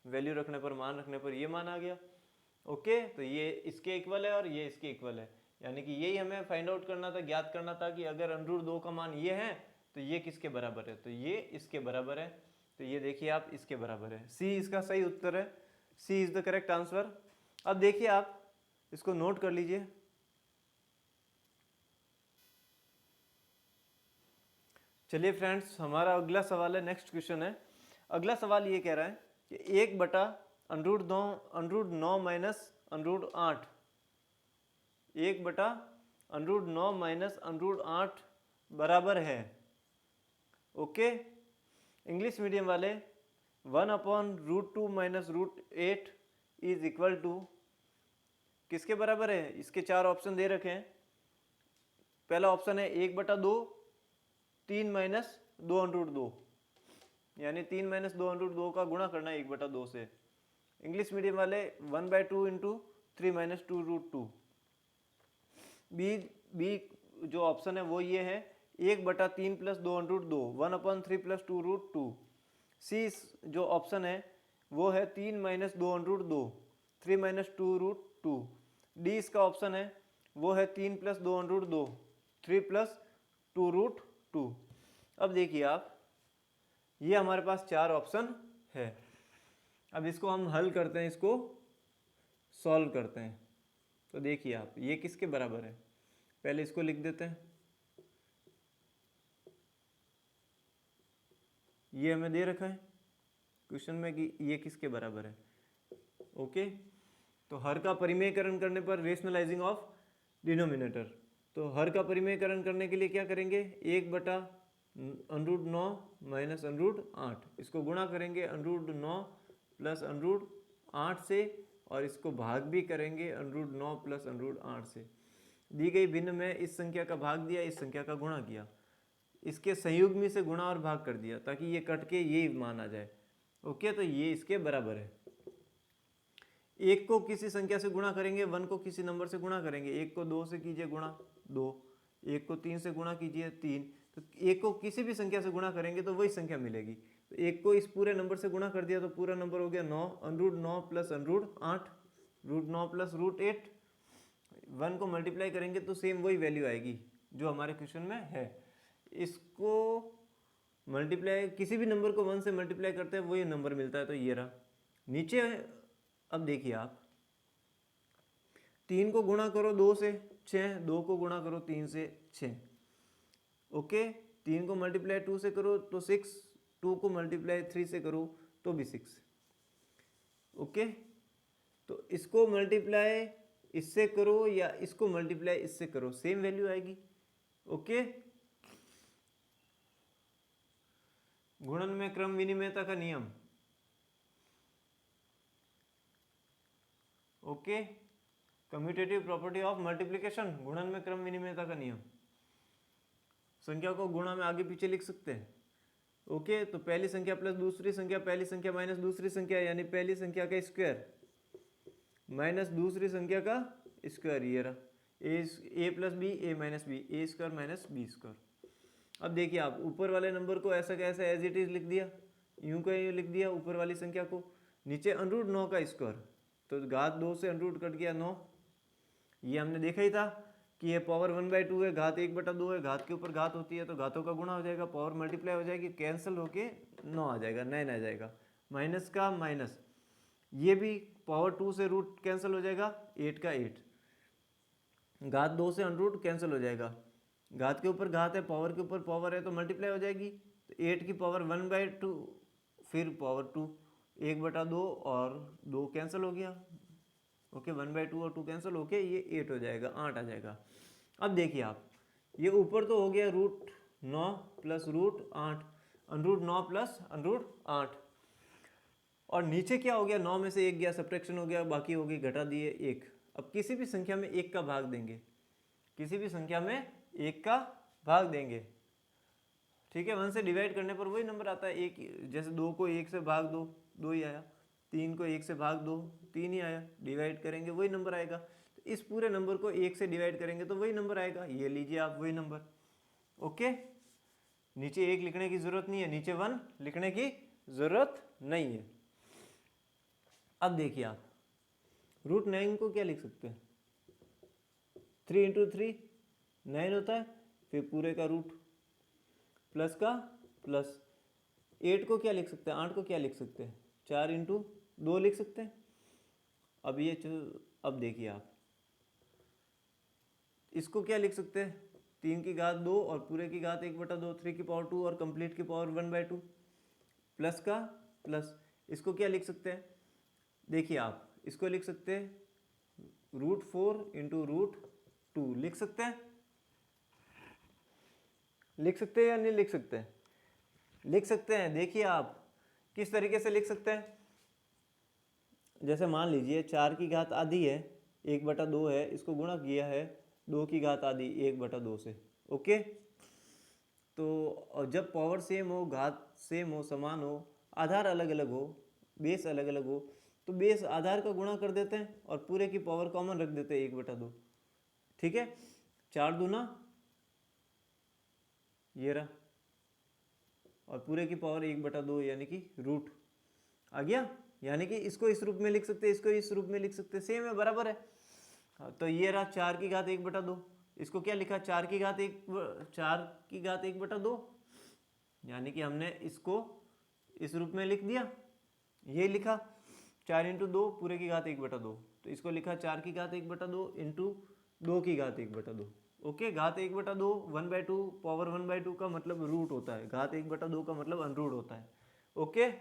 वैल्यू रखने पर, मान रखने पर ये मान आ गया। ओके, तो ये इसके इक्वल है और ये इसके इक्वल है, यानी कि यही हमें फाइंड आउट करना था, ज्ञात करना था कि अगर √2 का मान ये है तो ये किसके बराबर है, तो ये इसके बराबर है। तो ये देखिए आप, इसके बराबर है, सी इसका सही उत्तर है, C is the correct answer. अब देखिए आप इसको नोट कर लीजिए। चलिए फ्रेंड्स, हमारा अगला सवाल है, नेक्स्ट क्वेश्चन है। अगला सवाल ये कह रहा है कि 1/√9 -√8, 1/√9 -√8 बराबर है। ओके, इंग्लिश मीडियम वाले 1/√2 -√8 इज इक्वल टू किसके बराबर है, इसके चार ऑप्शन दे रखे हैं। पहला ऑप्शन है 1/2 3 - 2√2, यानी 3 - 2√2 का गुणा करना है 1/2 से। इंग्लिश मीडियम वाले 1/2 × 3 - 2√2। बी जो ऑप्शन है वो ये है 1/3 + 2√2, 1/3 + 2√2। सी जो ऑप्शन है वो है 3 - 2√2, 3 - 2√2। डी इसका ऑप्शन है वो है 3 + 2√2, 3 + 2√2। अब देखिए आप, ये हमारे पास चार ऑप्शन है। अब इसको हम हल करते हैं, इसको सॉल्व करते हैं। तो देखिए आप, ये किसके बराबर है, पहले इसको लिख देते हैं। ये हमें दे रखा है क्वेश्चन में कि ये किसके बराबर है। ओके, तो हर का परिमेयकरण करने पर रेशनलाइजिंग ऑफ डिनोमिनेटर, तो हर का परिमेयकरण करने के लिए क्या करेंगे 1/√9 - √8, इसको गुणा करेंगे √9 + √8 से, और इसको भाग भी करेंगे √9 + √8 से। दी गई भिन्न में इस संख्या का भाग दिया, इस संख्या का गुणा किया, इसके संयुग्मी से गुणा और भाग कर दिया ताकि ये कट के ये मान आ जाए। ओके, तो ये इसके बराबर है। एक को किसी संख्या से गुणा करेंगे, 1 को किसी नंबर से गुणा करेंगे, 1 को 2 से कीजिए गुणा 2, 1 को 3 से गुणा कीजिए 3, तो 1 को किसी भी संख्या से गुणा करेंगे तो वही संख्या मिलेगी। तो एक को इस पूरे नंबर से गुणा कर दिया तो पूरा नंबर हो गया 9, underroot 9 plus underroot 8, root 9 plus root 8। 1 को मल्टीप्लाई करेंगे तो सेम वही वैल्यू आएगी जो हमारे क्वेश्चन में है। इसको मल्टीप्लाई, किसी भी नंबर को 1 से मल्टीप्लाई करते हैं वही नंबर मिलता है, तो ये रहा नीचे। अब देखिए आप 3 को गुणा करो 2 से 6, 2 को गुणा करो 3 से 6, ओके। 3 को मल्टीप्लाई 2 से करो तो 6, 2 को मल्टीप्लाई 3 से करो तो भी 6, ओके। तो इसको मल्टीप्लाई इससे करो या इसको मल्टीप्लाई इससे करो, सेम वैल्यू आएगी, ओके। गुणन में क्रम विनिमयता का नियम, okay. Commutative property of multiplication, गुणन में क्रम विनिमयता का नियम। संख्या को गुणा में आगे पीछे लिख सकते हैं, ओके। तो पहली संख्या प्लस दूसरी संख्या, पहली संख्या माइनस दूसरी संख्या, यानी पहली संख्या का स्क्वायर माइनस दूसरी संख्या का स्क्वायर, ये रहा ए प्लस बी ए माइनस बी, ए स्क्वायर माइनस बी स्क्वायर। अब देखिए आप ऊपर वाले नंबर को ऐसा कैसा एज इट इज लिख दिया, यूं का यूं लिख दिया ऊपर वाली संख्या को, नीचे अनरूट 9 का स्क्वायर, तो घात 2 से अनरूट कट गया 9। ये हमने देखा ही था कि ये पावर 1/2 है, घात 1/2 है, घात के ऊपर घात होती है तो घातों का गुणा हो जाएगा, पावर मल्टीप्लाई हो जाएगी, कैंसिल होके 9 आ जाएगा, 9 आ जाएगा, माइनस का माइनस, ये भी पावर 2 से रूट कैंसिल हो जाएगा, 8 का 8, घात 2 से अनरूट कैंसिल हो जाएगा, घात के ऊपर घात है, पावर के ऊपर पावर है तो मल्टीप्लाई हो जाएगी, तो 8 की पावर 1/2, फिर पावर 2, 1/2 और 2 कैंसिल हो गया, ओके। 1/2 और 2 कैंसिल होके ये 8 हो जाएगा, 8 आ जाएगा। अब देखिए आप ये ऊपर तो हो गया root 9 plus root 8, underroot 9 plus underroot 8, और नीचे क्या हो गया, 9 में से 1 गया, सब्ट्रैक्शन हो गया, बाकी हो गई घटा दिए 1। अब किसी भी संख्या में 1 का भाग देंगे, किसी भी संख्या में 1 का भाग देंगे, ठीक है। 1 से डिवाइड करने पर वही नंबर आता है, एक, जैसे 2 को 1 से भाग दो, 2 ही आया, 3 को 1 से भाग दो, 3 ही आया, डिवाइड करेंगे वही नंबर आएगा। तो इस पूरे नंबर को 1 से डिवाइड करेंगे तो वही नंबर आएगा, ये लीजिए आप वही नंबर, ओके। नीचे 1 लिखने की जरूरत नहीं है, नीचे 1 लिखने की जरूरत नहीं है। अब देखिए आप रूट 9 को क्या लिख सकते हैं, 3 इंटू 3 9 होता है, फिर पूरे का रूट प्लस का प्लस। 8 को क्या लिख सकते हैं, 8 को क्या लिख सकते हैं, 4 इंटू 2 लिख सकते हैं। अब ये अब देखिए आप इसको क्या लिख सकते हैं, 3 की घात 2 और पूरे की घात 1/2, 3 की पावर 2 और कंप्लीट की पावर 1/2, प्लस का प्लस। इसको क्या लिख सकते हैं, देखिए आप इसको लिख सकते हैं रूट 4 इंटू रूट 2 लिख सकते हैं, लिख सकते हैं या नहीं लिख सकते हैं, लिख सकते हैं। देखिए आप किस तरीके से लिख सकते हैं, जैसे मान लीजिए 4 की घात आधी है, 1/2 है, इसको गुणा किया है 2 की घात आधी 1/2 से, ओके। तो जब पावर सेम हो, घात सेम हो, समान हो, आधार अलग अलग हो, बेस अलग अलग हो, तो बेस आधार का गुणा कर देते हैं और पूरे की पावर कॉमन रख देते हैं 1/2, ठीक है। 4 दूना ये रहा और पूरे की पावर 1/2 यानी कि रूट आ गया, यानी कि इसको इस रूप में लिख सकते हैं, इसको इस रूप में लिख सकते हैं, सेम है, बराबर है। तो ये रहा 4 की घात 1/2, इसको क्या लिखा, 4 की घात 1/2, यानी कि हमने इसको इस रूप में लिख दिया, ये लिखा 4 इंटू 2 पूरे की घात 1/2, तो इसको लिखा 4 की घात 1/2 इंटू 2 की घात 1/2, ओके। घात 1/2 1/2 पावर 1/2 का मतलब रूट होता है, घात 1/2 का मतलब अनरूट होता है, ओके।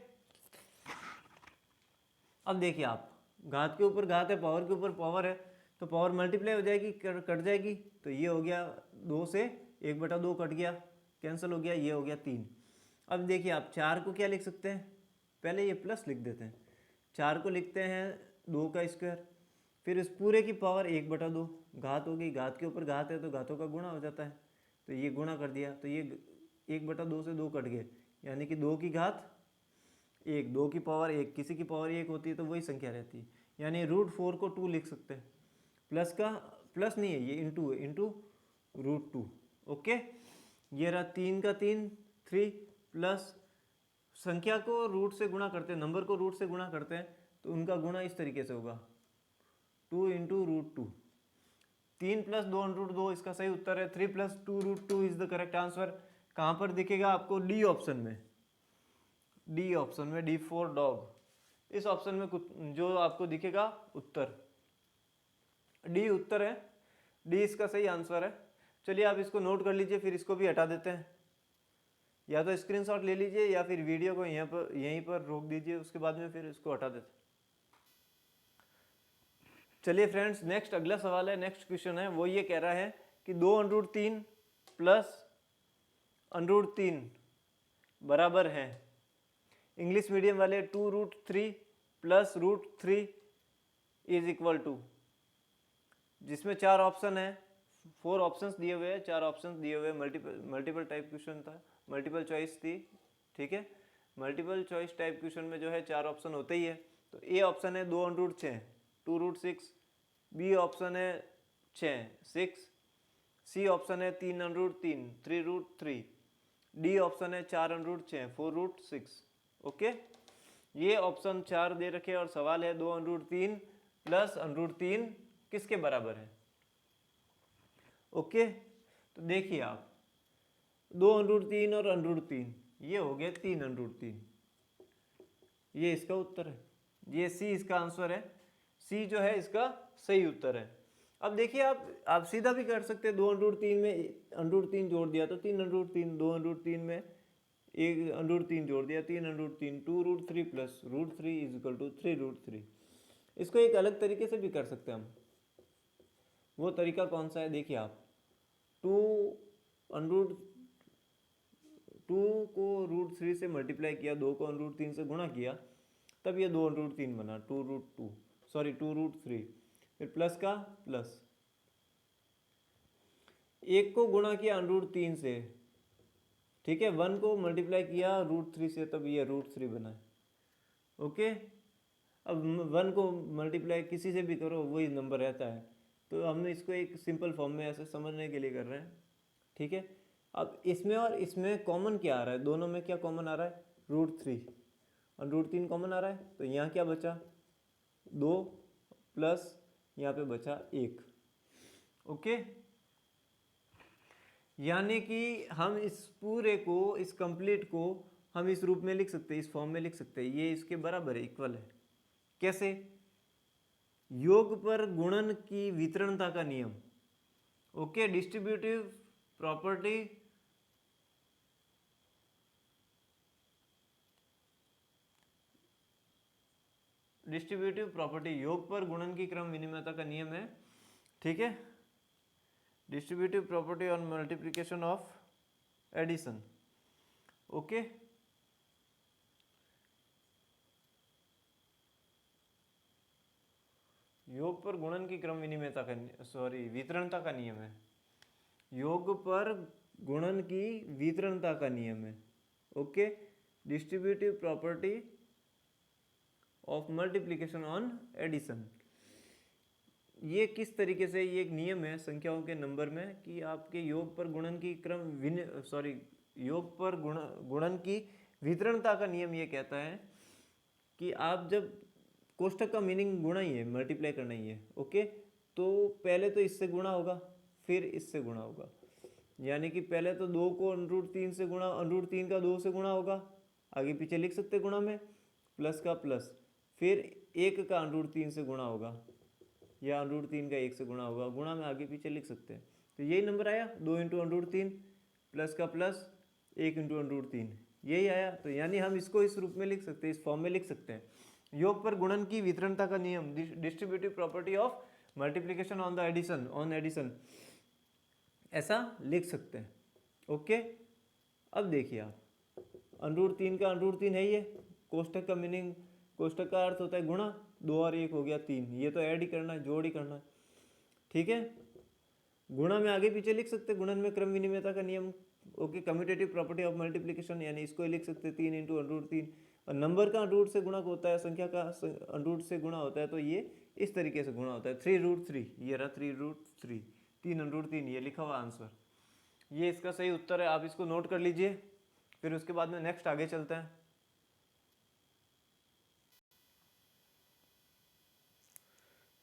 अब देखिए आप घात के ऊपर घात है, पावर के ऊपर पावर है, तो पावर मल्टीप्लाई हो जाएगी, कट जाएगी, तो ये हो गया 2 से 1/2 कट गया, कैंसिल हो गया, ये हो गया 3। अब देखिए आप 4 को क्या लिख सकते हैं, पहले ये प्लस लिख देते हैं, 4 को लिखते हैं 2 का स्क्वायर, फिर इस पूरे की पावर 1/2, घात होगी, घात के ऊपर घात है तो घातों का गुणा हो जाता है, तो ये गुणा कर दिया, तो ये 1/2 से 2 कट गए, यानी कि 2 की घात 1, 2 की पावर 1, किसी की पावर 1 होती है तो वही संख्या रहती है, यानी रूट 4 को 2 लिख सकते हैं, प्लस का प्लस नहीं है, ये इंटू है, इंटू रूट 2, ओके। ये रहा 3 का 3 3 प्लस संख्या को रूट से गुणा करते हैं, नंबर को रूट से गुणा करते हैं, तो उनका गुणा इस तरीके से होगा 2 इंटू रूट 2। 3 प्लस 2 रूट 2 इसका सही उत्तर है। 3 plus 2 root 2 is the correct answer. कहाँ पर दिखेगा आपको? डी ऑप्शन में, डी ऑप्शन में, डी फॉर डॉग। इस ऑप्शन में जो आपको दिखेगा उत्तर डी उत्तर है, डी इसका सही आंसर है। चलिए आप इसको नोट कर लीजिए, फिर इसको भी हटा देते हैं। या तो स्क्रीनशॉट ले लीजिए या फिर वीडियो को यहीं पर रोक दीजिए, उसके बाद में फिर इसको हटा देते हैं। चलिए फ्रेंड्स, नेक्स्ट अगला सवाल है, नेक्स्ट क्वेश्चन है, वो ये कह रहा है कि 2√3 प्लस √3 बराबर है। इंग्लिश मीडियम वाले 2√3 प्लस √3 इज इक्वल टू, जिसमें 4 ऑप्शन है, 4 ऑप्शंस दिए हुए हैं, 4 ऑप्शंस दिए हुए, मल्टीपल टाइप क्वेश्चन था, मल्टीपल चॉइस थी, ठीक है। मल्टीपल चॉइस टाइप क्वेश्चन में जो है 4 ऑप्शन होते ही है। तो ए ऑप्शन है 2√6 2√6, बी ऑप्शन है 6 सी ऑप्शन है 3√3 3√3, डी ऑप्शन है 4√6 4√6। ओके, ये ऑप्शन 4 दे रखे और सवाल है 2√3 प्लस √3 किसके बराबर है। ओके, तो देखिए आप 2√3 और √3 ये हो गया 3√3, ये इसका उत्तर है, ये सी इसका आंसर है, सी जो है इसका सही उत्तर है। अब देखिए आप सीधा भी कर सकते हैं, 2√3 में √3 जोड़ दिया तो 3√3, 2√3 में एक √3 जोड़ दिया 3√3, 2√3 प्लस √3 इज इक्वल टू 3√3। इसको एक अलग तरीके से भी कर सकते हैं हम। वो तरीका कौन सा है? देखिए आप 2 को √3 से मल्टीप्लाई किया, 2 को √3 से गुणा किया, तब ये 2√3 बना, 2√3, फिर प्लस का प्लस, 1 को गुणा किया √3 से, ठीक है, 1 को मल्टीप्लाई किया √3 से, तब ये √3 बना है। ओके, अब 1 को मल्टीप्लाई किसी से भी करो वही नंबर रहता है, तो हमने इसको एक सिंपल फॉर्म में ऐसे समझने के लिए कर रहे हैं, ठीक है। अब इसमें और इसमें कॉमन क्या आ रहा है? दोनों में क्या कॉमन आ रहा है? √3 और √3 कॉमन आ रहा है, तो यहाँ क्या बचा? 2 प्लस यहाँ पे बचा 1। ओके, यानी कि हम इस पूरे को, इस कंप्लीट को हम इस रूप में लिख सकते हैं, इस फॉर्म में लिख सकते हैं, ये इसके बराबर है, इक्वल है। कैसे? योग पर गुणन की वितरणता का नियम। ओके, डिस्ट्रीब्यूटिव प्रॉपर्टी योग पर गुणन की क्रम विनिमयता का नियम है, ठीक है। Distributive property on multiplication of addition. Okay, योग पर गुणन की क्रम विनिमयता का, वितरणता का नियम है। योग पर गुणन की वितरणता का नियम है। Okay, distributive property of multiplication on addition. ये किस तरीके से, ये एक नियम है संख्याओं के नंबर में कि आपके योग पर गुणन की योग पर गुणन की वितरणता का नियम ये कहता है कि आप जब कोष्ठक का मीनिंग गुणा ही है, मल्टीप्लाई करना ही है। ओके, तो पहले तो इससे गुणा होगा, फिर इससे गुणा होगा, यानी कि पहले तो 2 को √3 से गुणा, √3 का 2 से गुणा होगा, आगे पीछे लिख सकते गुणा में, प्लस का प्लस, फिर 1 का √3 से गुणा होगा या √3 का 1 से गुणा होगा, गुणा में आगे पीछे लिख सकते हैं। तो यही नंबर आया 2 इंटू √3 प्लस का प्लस 1 इंटू √3, यही आया। तो यानी हम इसको इस रूप में लिख सकते हैं, इस फॉर्म में लिख सकते हैं, योग पर गुणन की वितरणता का नियम, distributive property of multiplication on the addition, on addition, ऐसा लिख सकते हैं। ओके, अब देखिए आप √3 का √3 है, ये कोष्ठक का मीनिंग, कोष्ठक का अर्थ होता है गुणा, 2 और 1 हो गया 3, ये तो ऐड ही करना है, जोड़ ही करना है, ठीक है। गुणा में आगे पीछे लिख सकते हैं, गुणन में क्रम विनिमयता का नियम। Okay, commutative property of multiplication, यानी इसको ही लिख सकते हैं 3 इंटू √3, और नंबर का √ से गुणा होता है, संख्या का √ से गुणा होता है, तो ये इस तरीके से गुणा होता है 3√3, ये रहा 3√3, 3 √3, ये लिखा हुआ आंसर, ये इसका सही उत्तर है। आप इसको नोट कर लीजिए, फिर उसके बाद में नेक्स्ट आगे चलते हैं।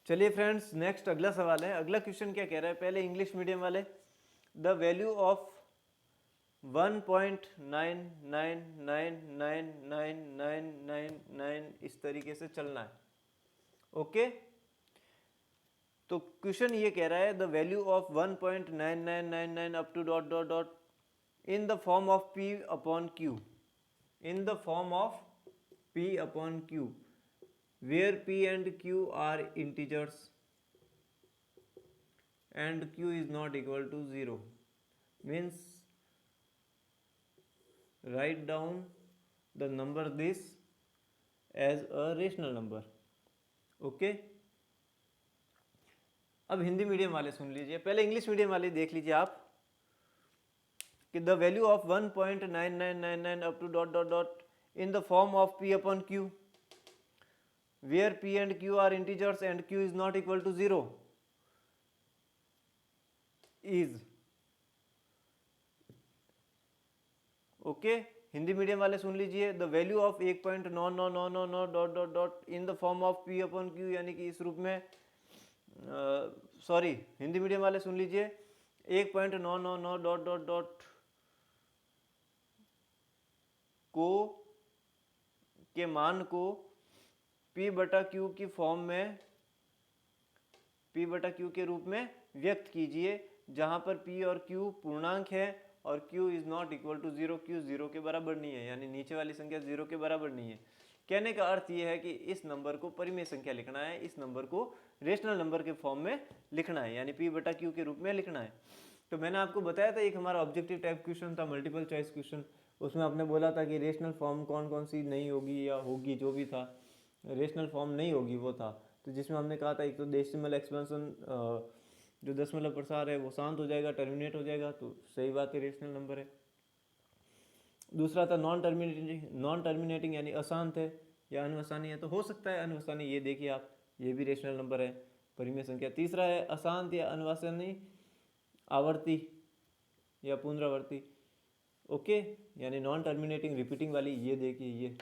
चलिए फ्रेंड्स, नेक्स्ट अगला सवाल है। अगला क्वेश्चन क्या कह रहा है, पहले इंग्लिश मीडियम वाले, द वैल्यू ऑफ 1.99999999 इस तरीके से चलना है। ओके, तो क्वेश्चन ये कह रहा है the value of 1.9999 up to dot dot dot in the form of p upon q, in the form of p upon q, where p and q are integers and q is not equal to 0, means write down the number this as a rational number. Okay, अब हिंदी मीडियम वाले सुन लीजिए, पहले इंग्लिश मीडियम वाले देख लीजिए आप कि the value of 1.9999 up to dot dot dot in the form of p upon q, where p and q are integers and q is not equal to 0 is, okay Hindi medium वाले सुन लीजिए, the value of 1.9999 dot dot dot in the form of p upon q, यानी कि इस रूप में, सॉरी हिंदी मीडियम वाले सुन लीजिए, 1.999 डॉट डॉट डॉट को के मान को p बटा q की फॉर्म में, p बटा q के रूप में व्यक्त कीजिए, जहां पर p और q पूर्णांक है और q is not equal to 0, q 0 के बराबर नहीं है, यानी नीचे वाली संख्या 0 के बराबर नहीं है। कहने का अर्थ यह है कि इस नंबर को परिमेय संख्या लिखना है, इस नंबर को रेशनल नंबर के फॉर्म में लिखना है, यानी p बटा q के रूप में लिखना है। तो मैंने आपको बताया था एक हमारा ऑब्जेक्टिव टाइप क्वेश्चन था, मल्टीपल चॉइस क्वेश्चन, उसमें आपने बोला था कि रेशनल फॉर्म कौन कौन सी नहीं होगी या होगी, जो भी था रेशनल फॉर्म नहीं होगी वो था। तो जिसमें हमने कहा था एक तो डेसिमल एक्सपेंशन, जो दशमलव प्रसार है वो शांत हो जाएगा, टर्मिनेट हो जाएगा, तो सही बात है, रेशनल नंबर है। दूसरा था नॉन टर्मिनेटिंग यानी अशांत है या अनवसानी है, तो हो सकता है अनवसानी, ये देखिए आप, ये भी रेशनल नंबर है, परिमेय संख्या। तीसरा है अशांत या अनवसानी आवर्ती या पुनरावर्ती, ओके, यानी नॉन टर्मिनेटिंग रिपीटिंग वाली, ये देखिए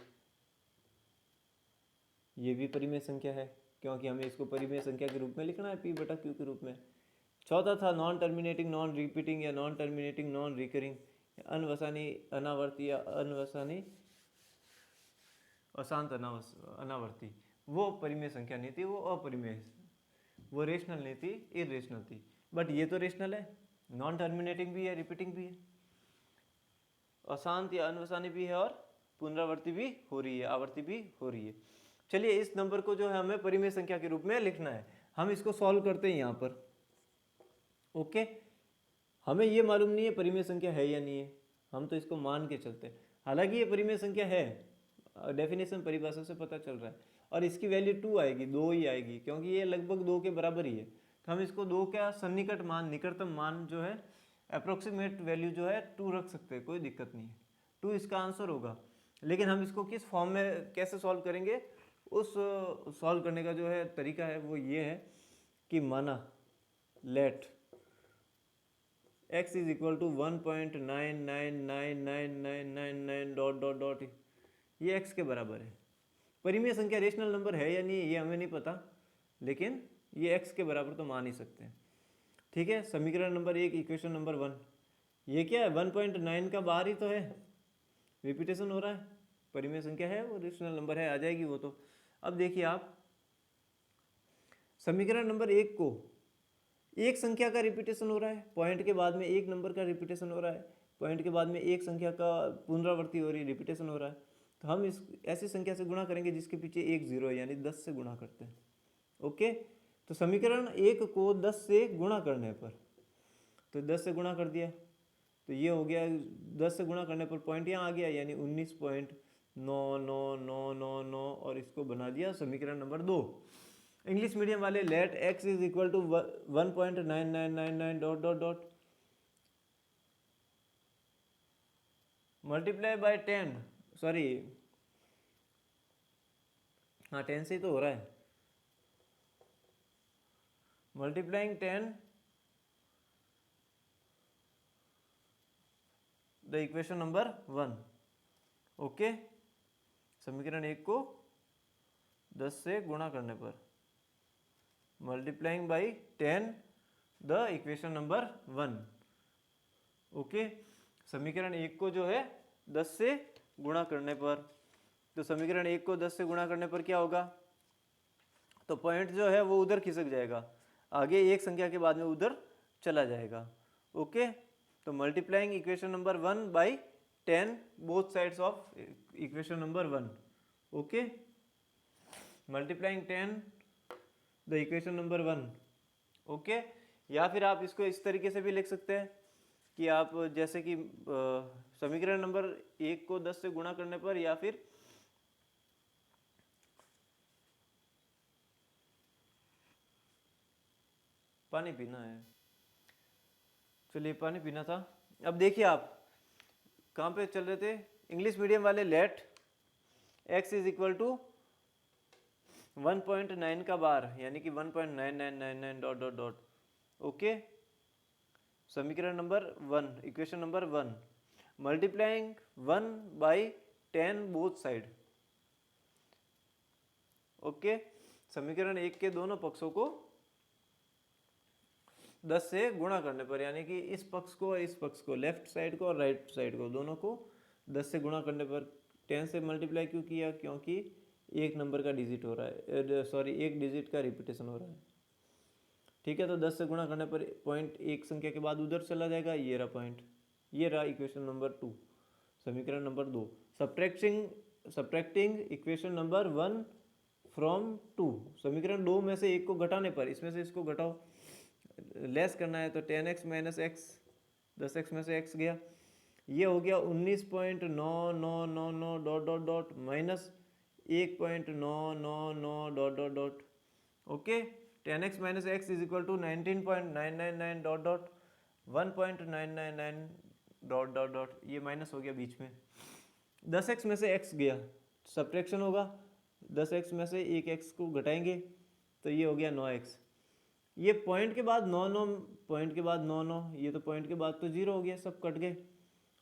ये भी परिमेय संख्या है, क्योंकि हमें इसको परिमेय संख्या के रूप में लिखना है, p बटा q के रूप में। चौथा था नॉन टर्मिनेटिंग नॉन रिपीटिंग या नॉन टर्मिनेटिंग नॉन रिकरिंग, अनवसानी अनावर्ती या अनवसानी अशांत अनावर्ती, वो परिमेय संख्या नहीं थी, वो अपरिमेय, वो रेशनल नहीं थी, इरेशनल थी। बट ये तो रेशनल है, नॉन टर्मिनेटिंग भी है, रिपीटिंग भी है, अशांत या अनवसानी भी है और पुनरावर्ती भी हो रही है, आवर्ती भी हो रही है। चलिए इस नंबर को जो है हमें परिमेय संख्या के रूप में लिखना है, हम इसको सॉल्व करते हैं यहाँ पर। ओके, हमें ये मालूम नहीं है परिमेय संख्या है या नहीं है, हम तो इसको मान के चलते हैं, हालांकि ये परिमेय संख्या है, डेफिनेशन परिभाषा से पता चल रहा है, और इसकी वैल्यू 2 आएगी, 2 ही आएगी, क्योंकि ये लगभग 2 के बराबर ही है। तो हम इसको 2 का सन्निकट मान, निकटतम मान जो है, अप्रोक्सीमेट वैल्यू जो है 2 रख सकते हैं, कोई दिक्कत नहीं है, 2 इसका आंसर होगा। लेकिन हम इसको किस फॉर्म में कैसे सॉल्व करेंगे, उस सॉल्व करने का जो है तरीका है वो ये है कि माना let x is equal to 1.999999 dot dot dot, ये x के बराबर है। परिमेय संख्या रेशनल नंबर है या नहीं ये हमें नहीं पता, लेकिन ये x के बराबर तो मान ही सकते हैं। ठीक है, समीकरण नंबर 1, इक्वेशन नंबर 1, ये क्या है, 1.9 का बाहर ही तो है, रिपीटेशन हो रहा है, परिमेय संख्या है, वो रेशनल नंबर है, आ जाएगी वो तो। अब देखिए आप समीकरण नंबर 1 को, एक संख्या का रिपीटेशन हो रहा है, पॉइंट के बाद में एक नंबर का रिपीटेशन हो रहा है, पॉइंट के बाद में एक संख्या का पुनरावृत्ति हो रही है, रिपीटेशन हो रहा है, तो हम इस ऐसी संख्या से गुणा करेंगे जिसके पीछे एक जीरो है, यानी 10 से गुणा करते हैं। ओके, तो समीकरण 1 को 10 से गुणा करने पर, तो 10 से गुणा कर दिया तो ये हो गया, 10 से गुणा करने पर पॉइंट यहाँ आ गया, यानी 19.9999, और इसको बना दिया समीकरण नंबर 2। इंग्लिश मीडियम वाले let x is equal to 1.9999 dot dot dot multiply by 10, sorry हाँ 10 से ही तो हो रहा है, multiplying 10 the equation number 1। Okay, समीकरण 1 को 10 से गुणा करने पर multiplying by 10 the equation number 1। Okay, समीकरण 1 को जो है 10 से गुणा करने पर, तो समीकरण 1 को 10 से गुणा करने पर क्या होगा, तो पॉइंट जो है वो उधर खिसक जाएगा, आगे एक संख्या के बाद में उधर चला जाएगा। ओके, तो multiplying equation number 1 by 10 both sides of equation number 1। Okay, multiplying 10 the equation number 1। Okay, या फिर आप इसको इस तरीके से भी लिख सकते हैं कि आप जैसे कि समीकरण नंबर 1 को 10 से गुणा करने पर, या फिर पानी पीना है, चलिए पानी पीना था। अब देखिए आप कहाँ पे चल रहे थे, इंग्लिश मीडियम वाले, let x is equal to 1.9 का बार यानी कि 1.9999 डॉट डॉट डॉट। ओके, समीकरण number 1, equation number 1, multiplying 1 by 10 both side. Okay, समीकरण 1 के दोनों पक्षों को 10 से गुणा करने पर, यानी कि इस पक्ष को इस पक्ष को, लेफ्ट साइड को और राइट साइड को, दोनों को 10 से गुणा करने पर 10 से मल्टीप्लाई क्यों किया, क्योंकि एक नंबर का डिजिट हो रहा है, सॉरी एक डिजिट का रिपीटेशन हो रहा है। ठीक है, तो 10 से गुणा करने पर पॉइंट एक संख्या के बाद उधर चला जाएगा, ये रहा पॉइंट, ये रहा इक्वेशन नंबर 2, समीकरण number 2। Subtracting equation number 1 from 2, समीकरण 2 में से एक को घटाने पर, इसमें से इसको घटाओ, लेस करना है, तो 10x माइनस एक्स, 10x में से x गया, ये हो गया 19.9999 dot dot dot minus 1.999 dot dot dot. Okay, 10x minus x is equal to 19.999 dot dot 1.999 dot dot dot, ये माइनस हो गया बीच में, 10x में से x गया, सब्ट्रैक्शन होगा, 10x में से एक x को घटाएंगे तो ये हो गया 9x, ये पॉइंट के बाद 9 पॉइंट के बाद 9 ये तो पॉइंट के बाद तो 0 हो गया, सब कट गए,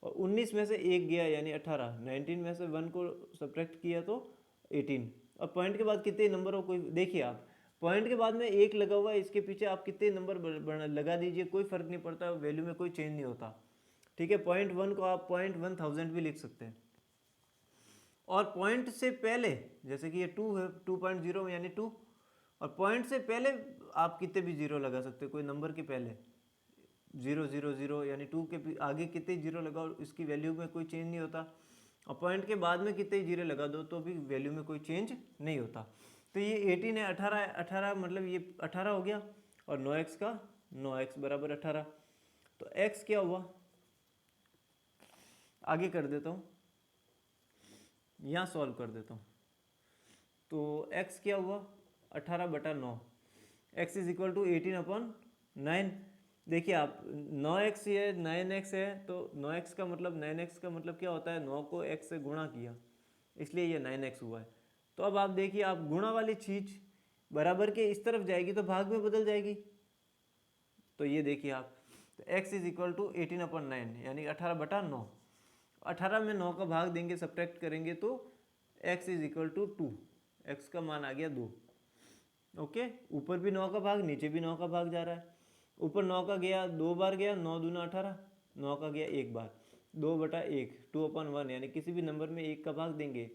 और 19 में से एक गया यानी 18, 19 में से 1 को सब्ट्रैक्ट किया तो 18। अब पॉइंट के बाद कितने नंबर हो, कोई देखिए आप पॉइंट के बाद में एक लगा हुआ है, इसके पीछे आप कितने नंबर लगा दीजिए, कोई फर्क नहीं पड़ता, वैल्यू में कोई चेंज नहीं होता। ठीक है, पॉइंट 1 को आप 0.1000 भी लिख सकते हैं, और पॉइंट से पहले जैसे कि ये 2 है, 2.0 यानी 2, और पॉइंट से पहले आप कितने भी जीरो लगा सकते हैं, कोई नंबर के पहले 000 यानी 2 के आगे कितने जीरो लगाओ, इसकी वैल्यू में कोई चेंज नहीं होता, और पॉइंट के बाद में कितने जीरो लगा दो तो भी वैल्यू में कोई चेंज नहीं होता। तो ये 18 है, 18 है, 18 मतलब ये 18 हो गया, और 9x का 9x बराबर 18, तो x क्या हुआ, आगे कर देता हूँ, यहाँ सॉल्व कर देता हूँ, तो x क्या हुआ 18/9, x इज इक्वल टू 18/9। देखिए आप 9x है 9x है, तो 9x का मतलब 9x का मतलब क्या होता है, 9 को x से गुणा किया, इसलिए ये 9x हुआ है। तो अब आप देखिए, आप गुणा वाली चीज बराबर के इस तरफ जाएगी तो भाग में बदल जाएगी, तो ये देखिए आप, तो x इज इक्वल टू 18/9 यानी 18/9, 18 में 9 का भाग देंगे, सब्ट्रैक्ट करेंगे तो x is equal to 2, x का मान आ गया 2। ओके, ऊपर भी 9 का भाग, नीचे भी 9 का भाग जा रहा है, ऊपर 9 का गया 2 बार गया, 9 दूना 18, 9 का गया 1 बार, 2/1, 2/1 यानी किसी भी नंबर में 1 का भाग देंगे,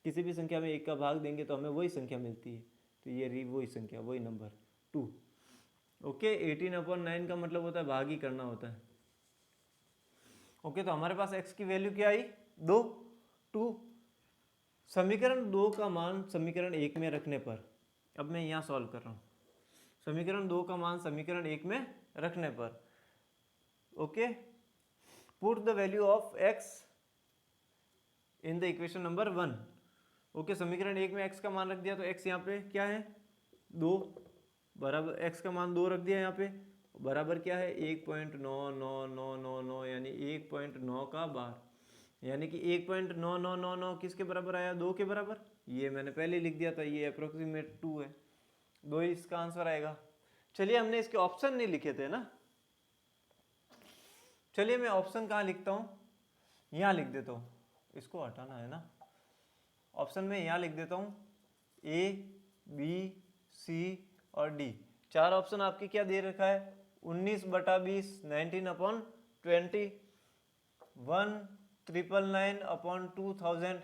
किसी भी संख्या में 1 का भाग देंगे तो हमें वही संख्या मिलती है, तो ये रही वही संख्या, वही नंबर 2। ओके, 18/9 का मतलब होता है भाग ही करना होता है। ओके, तो हमारे पास x की वैल्यू क्या आई 2। समीकरण 2 का मान समीकरण 1 में रखने पर, अब मैं यहाँ सॉल्व कर रहा हूँ, समीकरण 2 का मान समीकरण 1 में रखने पर, okay, put the value of x in the equation number 1। Okay, समीकरण 1 में x का मान रख दिया, तो x यहाँ पे क्या है 2, बराबर x का मान 2 रख दिया यहाँ पे, बराबर क्या है 1.99999 यानी 1.9 का बार, यानी कि 1.9999 किसके बराबर आया, 2 के बराबर, ये मैंने पहले लिख दिया था, ये अप्रोक्सीमेट 2 है, 2 ही इसका आंसर आएगा। चलिए, हमने इसके ऑप्शन नहीं लिखे थे ना, चलिए मैं ऑप्शन कहाँ लिखता हूँ, यहाँ लिख देता हूँ, इसको हटाना है ना, ऑप्शन में यहाँ लिख देता हूँ A B C और D, चार ऑप्शन आपके क्या दे रखा है, 19/20, 19/20, 1,999/2000,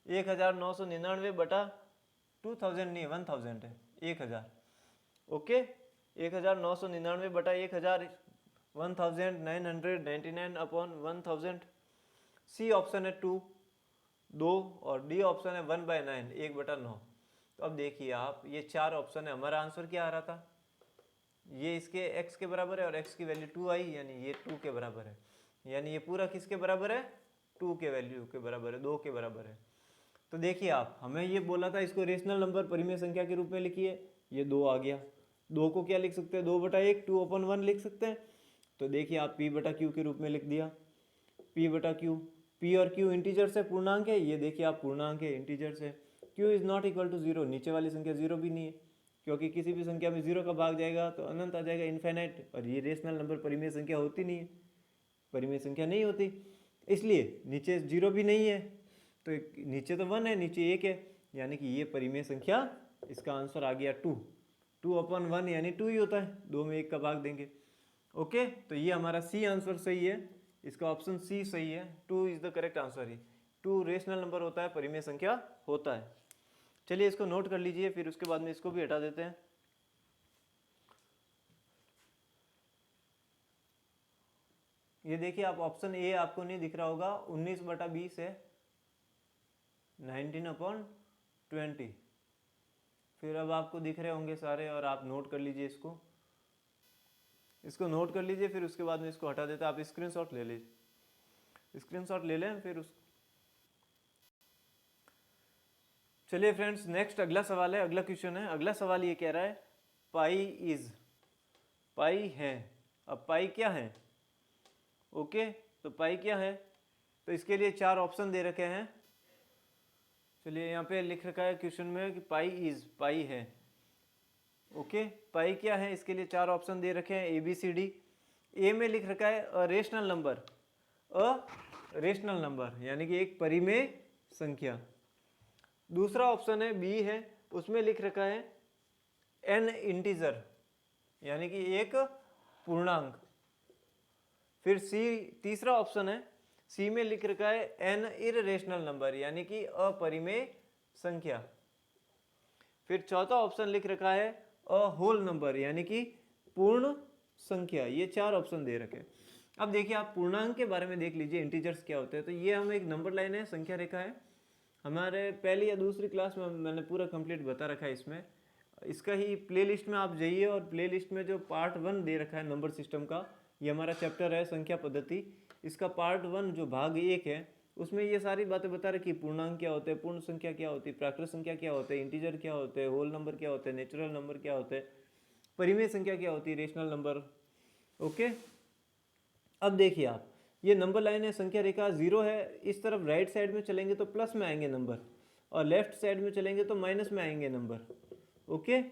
1999/2000 नहीं 1000 है, 1000, ओके, 1999/1000, 1999/1000। सी ऑप्शन है 2, 2, और डी ऑप्शन है 1/9, 1/9। तो अब देखिए आप, ये चार ऑप्शन है, हमारा आंसर क्या आ रहा था, ये इसके x के बराबर है और x की वैल्यू 2 आई, यानी ये 2 के बराबर है, यानी ये पूरा किसके बराबर है, 2 के वैल्यू के बराबर है, 2 के बराबर है। तो देखिए आप, हमें ये बोला था इसको रेशनल नंबर परिमेय संख्या के रूप में लिखिए, ये 2 आ गया, 2 को क्या लिख सकते हैं, 2/1, 2/1 लिख सकते हैं। तो देखिए आप p/q के रूप में लिख दिया, p/q, p और q इंटीजर से पूर्णांक है, ये देखिए आप पूर्णांक है, इंटीजर से। q is not equal to 0, नीचे वाली संख्या 0 भी नहीं है, क्योंकि किसी भी संख्या में 0 का भाग जाएगा तो अनंत आ जाएगा, इनफाइनाइट, और ये रेशनल नंबर परिमेय संख्या होती नहीं है, परिमेय संख्या नहीं होती, इसलिए नीचे 0 भी नहीं है, तो नीचे तो 1 है, नीचे 1 है, यानी कि ये परिमेय संख्या, इसका आंसर आ गया 2, 2/1 यानी 2 ही होता है, 2 में 1 का भाग देंगे, ओके। तो ये हमारा सी आंसर सही है, इसका ऑप्शन सी सही है, 2 is the correct answer he, 2 rational number होता है, परिमेय संख्या होता है। चलिए इसको नोट कर लीजिए, फिर उसके बाद में इसको भी हटा देते हैं। ये देखिए आप, ऑप्शन ए आपको नहीं दिख रहा होगा, 19/20 है, 19/20, फिर अब आपको दिख रहे होंगे सारे, और आप नोट कर लीजिए इसको, नोट कर लीजिए, फिर उसके बाद में इसको हटा देते हैं। आप स्क्रीनशॉट ले लीजिए, स्क्रीनशॉट ले लें, फिर उस चलिए फ्रेंड्स, नेक्स्ट अगला सवाल है, अगला क्वेश्चन है। अगला सवाल ये कह रहा है पाई इज, पाई है, अब पाई क्या है, ओके, तो पाई क्या है, तो इसके लिए 4 ऑप्शन दे रखे हैं। चलिए यहाँ पे लिख रखा है क्वेश्चन में कि पाई इज, पाई है, ओके, पाई क्या है, इसके लिए 4 ऑप्शन दे रखे हैं, ABCD। ए में लिख रखा है a rational number, a rational number यानी कि एक परिमेय संख्या। दूसरा ऑप्शन है बी है, उसमें लिख रखा है एन इंटीजर यानी कि एक पूर्णांक। फिर सी, तीसरा ऑप्शन है, सी में लिख रखा है एन इररेशनल नंबर यानी कि अपरिमेय संख्या। फिर चौथा ऑप्शन लिख रखा है अ होल नंबर यानी कि पूर्ण संख्या। ये 4 ऑप्शन दे रखे हैं। अब देखिए आप पूर्णांक के बारे में देख लीजिए, इंटीजर्स क्या होते हैं। तो ये हम एक नंबर लाइन है, संख्या रेखा है, हमारे पहली या दूसरी क्लास में मैंने पूरा कंप्लीट बता रखा है। इसमें इसका ही प्लेलिस्ट में आप जाइए, और प्लेलिस्ट में जो पार्ट 1 दे रखा है नंबर सिस्टम का, ये हमारा चैप्टर है संख्या पद्धति, इसका पार्ट 1 जो भाग 1 है, उसमें ये सारी बातें बता रखी, पूर्णांक क्या होते हैं, पूर्ण संख्या क्या होती है, प्राकृत संख्या क्या होते हैं, इंटीजर क्या होते हैं, होल नंबर क्या होते हैं, नेचुरल नंबर क्या होते हैं, परिमेय संख्या क्या होती है, रेशनल नंबर, ओके। अब देखिए आप, ये नंबर लाइन है, संख्या रेखा 0 है, इस तरफ राइट साइड में चलेंगे तो प्लस में आएंगे नंबर, और लेफ्ट साइड में चलेंगे तो माइनस में आएंगे नंबर, ओके।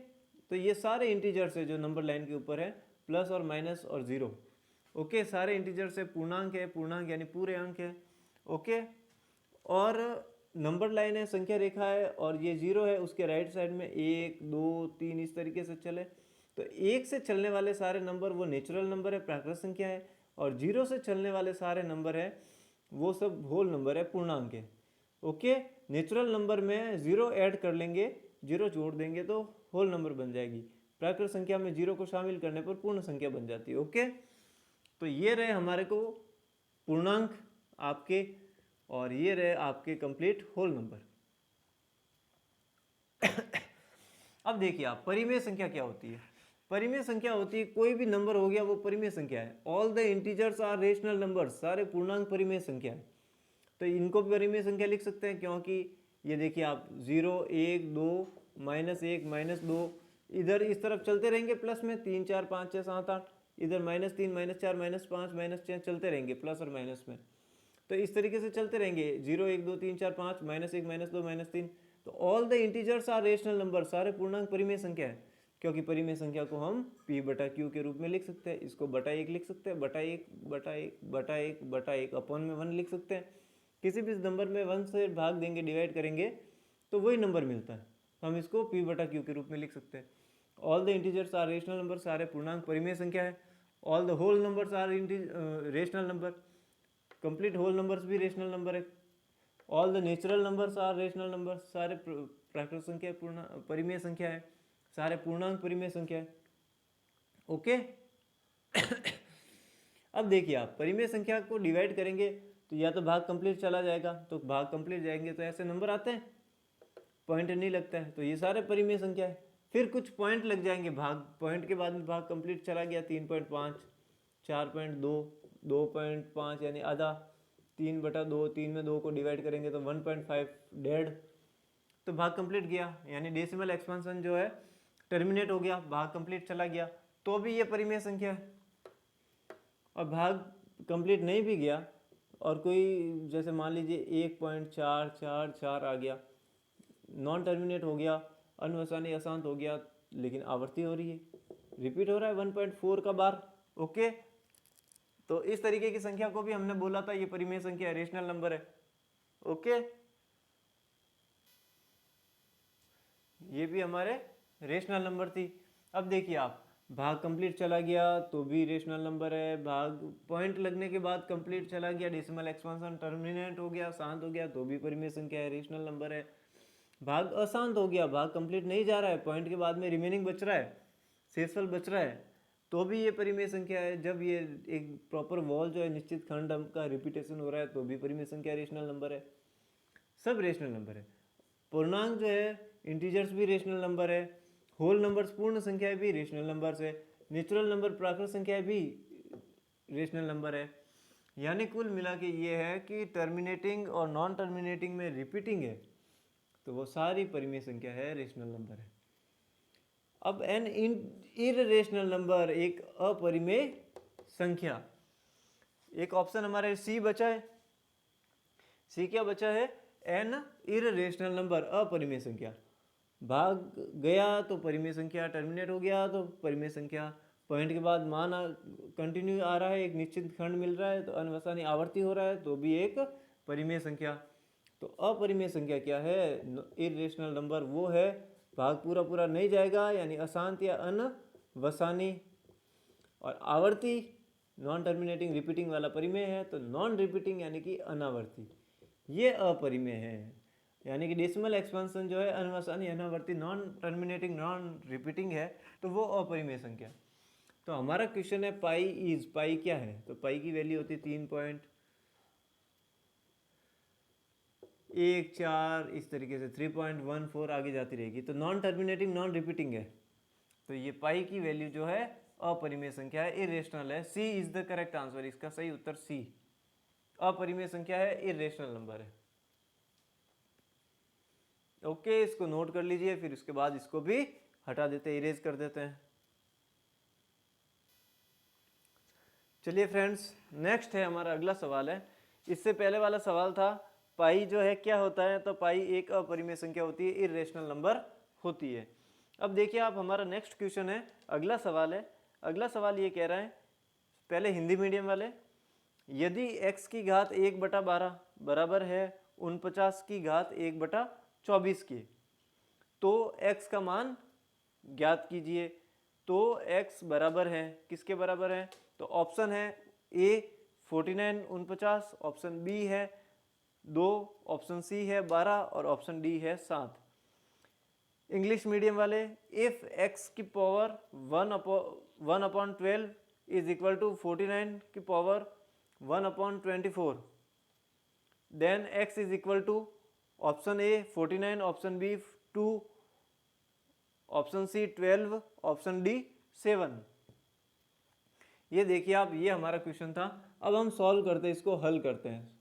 तो ये सारे इंटीजर्स है जो नंबर लाइन के ऊपर है, प्लस और माइनस और 0, ओके, सारे इंटीजर्स है, पूर्णांक है, पूर्णांक यानी पूरे अंक है, ओके। और नंबर लाइन है, संख्या रेखा है, और ये 0 है, उसके राइट साइड में 1 2 3 इस तरीके से चले, तो 1 से चलने वाले सारे नंबर वो नेचुरल नंबर है, प्राकृत संख्या है, और 0 से चलने वाले सारे नंबर है वो सब होल नंबर है, पूर्णांक है, ओके। नेचुरल नंबर में 0 ऐड कर लेंगे, 0 जोड़ देंगे तो होल नंबर बन जाएगी, प्राकृत संख्या में 0 को शामिल करने पर पूर्ण संख्या बन जाती है, ओके। तो ये रहे हमारे को पूर्णांक आपके, और ये रहे आपके कंप्लीट होल नंबर। अब देखिए आप, परिमेय संख्या क्या होती है। परिमेय संख्या होती है कोई भी नंबर हो गया वो परिमेय संख्या है। All the integers are rational number, सारे पूर्णांक परिमेय संख्या है। तो इनको परिमेय संख्या लिख सकते हैं, क्योंकि ये देखिए आप 0 1 2 -1 -2 इधर इस तरफ चलते रहेंगे, प्लस में 3 4 5 6 7 8, इधर -3 -4 -5 -6 चलते रहेंगे प्लस और माइनस में। तो इस तरीके से चलते रहेंगे 0 1 2 3 4 5 -1 -2 -3। तो all the integers are rational number, सारे पूर्णांक परिमेय संख्या है, क्योंकि परिमेय संख्या को हम p/q के रूप में लिख सकते हैं। इसको बटा 1 लिख सकते हैं, बटा 1 बटा 1 बटा 1 बटा 1 अपॉन में 1 लिख सकते हैं। किसी भी नंबर में 1 से भाग देंगे, डिवाइड करेंगे तो वही नंबर मिलता है, हम इसको p/q के रूप में लिख सकते हैं। All the integers are rational number, सारे पूर्णांक परिमेय संख्या है। All the whole numbers are rational number, complete whole numbers भी रेशनल नंबर है। All the natural numbers are rational number, सारे प्राकृतिक संख्या परिमेय संख्या है, सारे पूर्णांक परिमेय संख्या है। ओके अब देखिए आप परिमेय संख्या को डिवाइड करेंगे तो या तो भाग कंप्लीट चला जाएगा, तो भाग कंप्लीट जाएंगे तो ऐसे नंबर आते हैं, पॉइंट नहीं लगता है, तो ये सारे परिमेय संख्या है। फिर कुछ पॉइंट लग जाएंगे, भाग पॉइंट के बाद में भाग कंप्लीट चला गया, 3.5, 4.2, 2.5 यानी आधा, 3/2, 3 में 2 को डिवाइड करेंगे तो 1.5, डेढ़, तो भाग कंप्लीट गया, यानी डेसिमल एक्सपेंशन जो है टर्मिनेट हो गया, भाग कंप्लीट चला गया, तो भी ये परिमेय संख्या है। और भाग कंप्लीट नहीं भी गया और कोई जैसे मान लीजिए 1.444 आ गया, नॉन टर्मिनेट हो गया, अनवसानी अशांत हो गया, लेकिन आवर्ती हो रही है, रिपीट हो रहा है 1.4 का बार। ओके, तो इस तरीके की संख्या को भी हमने बोला था ये परिमेय संख्या है, रेशनल नंबर है। ओके, ये भी हमारे रेशनल नंबर थी। अब देखिए आप, भाग कंप्लीट चला गया तो भी रेशनल नंबर है, भाग पॉइंट लगने के बाद कंप्लीट चला गया, डेसिमल एक्सपेंशन टर्मिनेट हो गया, शांत हो गया, तो भी परिमेय संख्या है, रेशनल नंबर है। भाग अशांत हो गया, भाग कंप्लीट नहीं जा रहा है, पॉइंट के बाद में रिमेनिंग बच रहा है, शेषफल बच रहा है, तो भी ये परिमेय संख्या है। जब ये एक प्रॉपर वॉल जो है निश्चित खंड का रिपीटेशन हो रहा है तो भी परिमेय संख्या रेशनल नंबर है, सब रेशनल नंबर है। पूर्णांक जो है इंटीजर्स भी रेशनल नंबर है, होल नंबर्स पूर्ण संख्याएं भी रेशनल नंबर्स है, नेचुरल नंबर प्राकृतिक संख्याएं भी रेशनल नंबर है। यानी कुल मिला के ये है कि टर्मिनेटिंग और नॉन टर्मिनेटिंग में रिपीटिंग है तो वो सारी परिमेय संख्या है, रेशनल नंबर है। अब एन इररेशनल नंबर, एक अपरिमेय संख्या, एक ऑप्शन हमारे सी बचा है। सी क्या बचा है? एन इररेशनल नंबर, अपरिमेय संख्या। भाग गया तो परिमेय संख्या, टर्मिनेट हो गया तो परिमेय संख्या, पॉइंट के बाद मान कंटिन्यू आ रहा है, एक निश्चित खंड मिल रहा है तो अनवसानी आवर्ती हो रहा है तो भी एक परिमेय संख्या। तो अपरिमेय संख्या क्या है? इररेशनल नंबर वो है भाग पूरा पूरा नहीं जाएगा यानी अशांत या अनवसानी, और आवर्ती नॉन टर्मिनेटिंग रिपीटिंग वाला परिमेय है, तो नॉन रिपीटिंग यानी कि अनावर्ती, ये अपरिमेय है। यानी कि डेसिमल एक्सपेंशन जो है अनवसानी अनावर्ती नॉन टर्मिनेटिंग नॉन रिपीटिंग है तो वो अपरिमेय संख्या। तो हमारा क्वेश्चन है पाई इज, पाई क्या है? तो पाई की वैल्यू होती है 3.14, इस तरीके से 3.14 आगे जाती रहेगी, तो नॉन टर्मिनेटिंग नॉन रिपीटिंग है, तो ये पाई की वैल्यू जो है अपरिमेय संख्या है, इरेशनल है। C is the correct answer, इसका सही उत्तर सी, अपरिमेय संख्या है, इरेशनल नंबर है। ओके, इसको नोट कर लीजिए, फिर उसके बाद इसको भी हटा देते हैं, इरेज कर देते हैं। चलिए फ्रेंड्स, नेक्स्ट है हमारा अगला सवाल है। इससे पहले वाला सवाल था पाई जो है क्या होता है, तो पाई एक अपरिमेय संख्या होती है, इरेशनल नंबर होती है। अब देखिए आप, हमारा नेक्स्ट क्वेश्चन है, अगला सवाल है। अगला सवाल ये कह रहा है, पहले हिंदी मीडियम वाले, यदि x की घात 1/12 बराबर है 49 की घात 1/24 के, तो x का मान ज्ञात कीजिए। तो x बराबर है, किसके बराबर है? तो ऑप्शन है ए 49 49, ऑप्शन बी है 2, ऑप्शन सी है 12 और ऑप्शन डी है 7। इंग्लिश मीडियम वाले, इफ x की पावर 1/12 इज इक्वल टू 49 की power 1/24, then x is equal to option A 49, option B 2, option C 12, option D 7। ये देखिए आप, ये हमारा क्वेश्चन था। अब हम सॉल्व करते हैं, इसको हल करते हैं,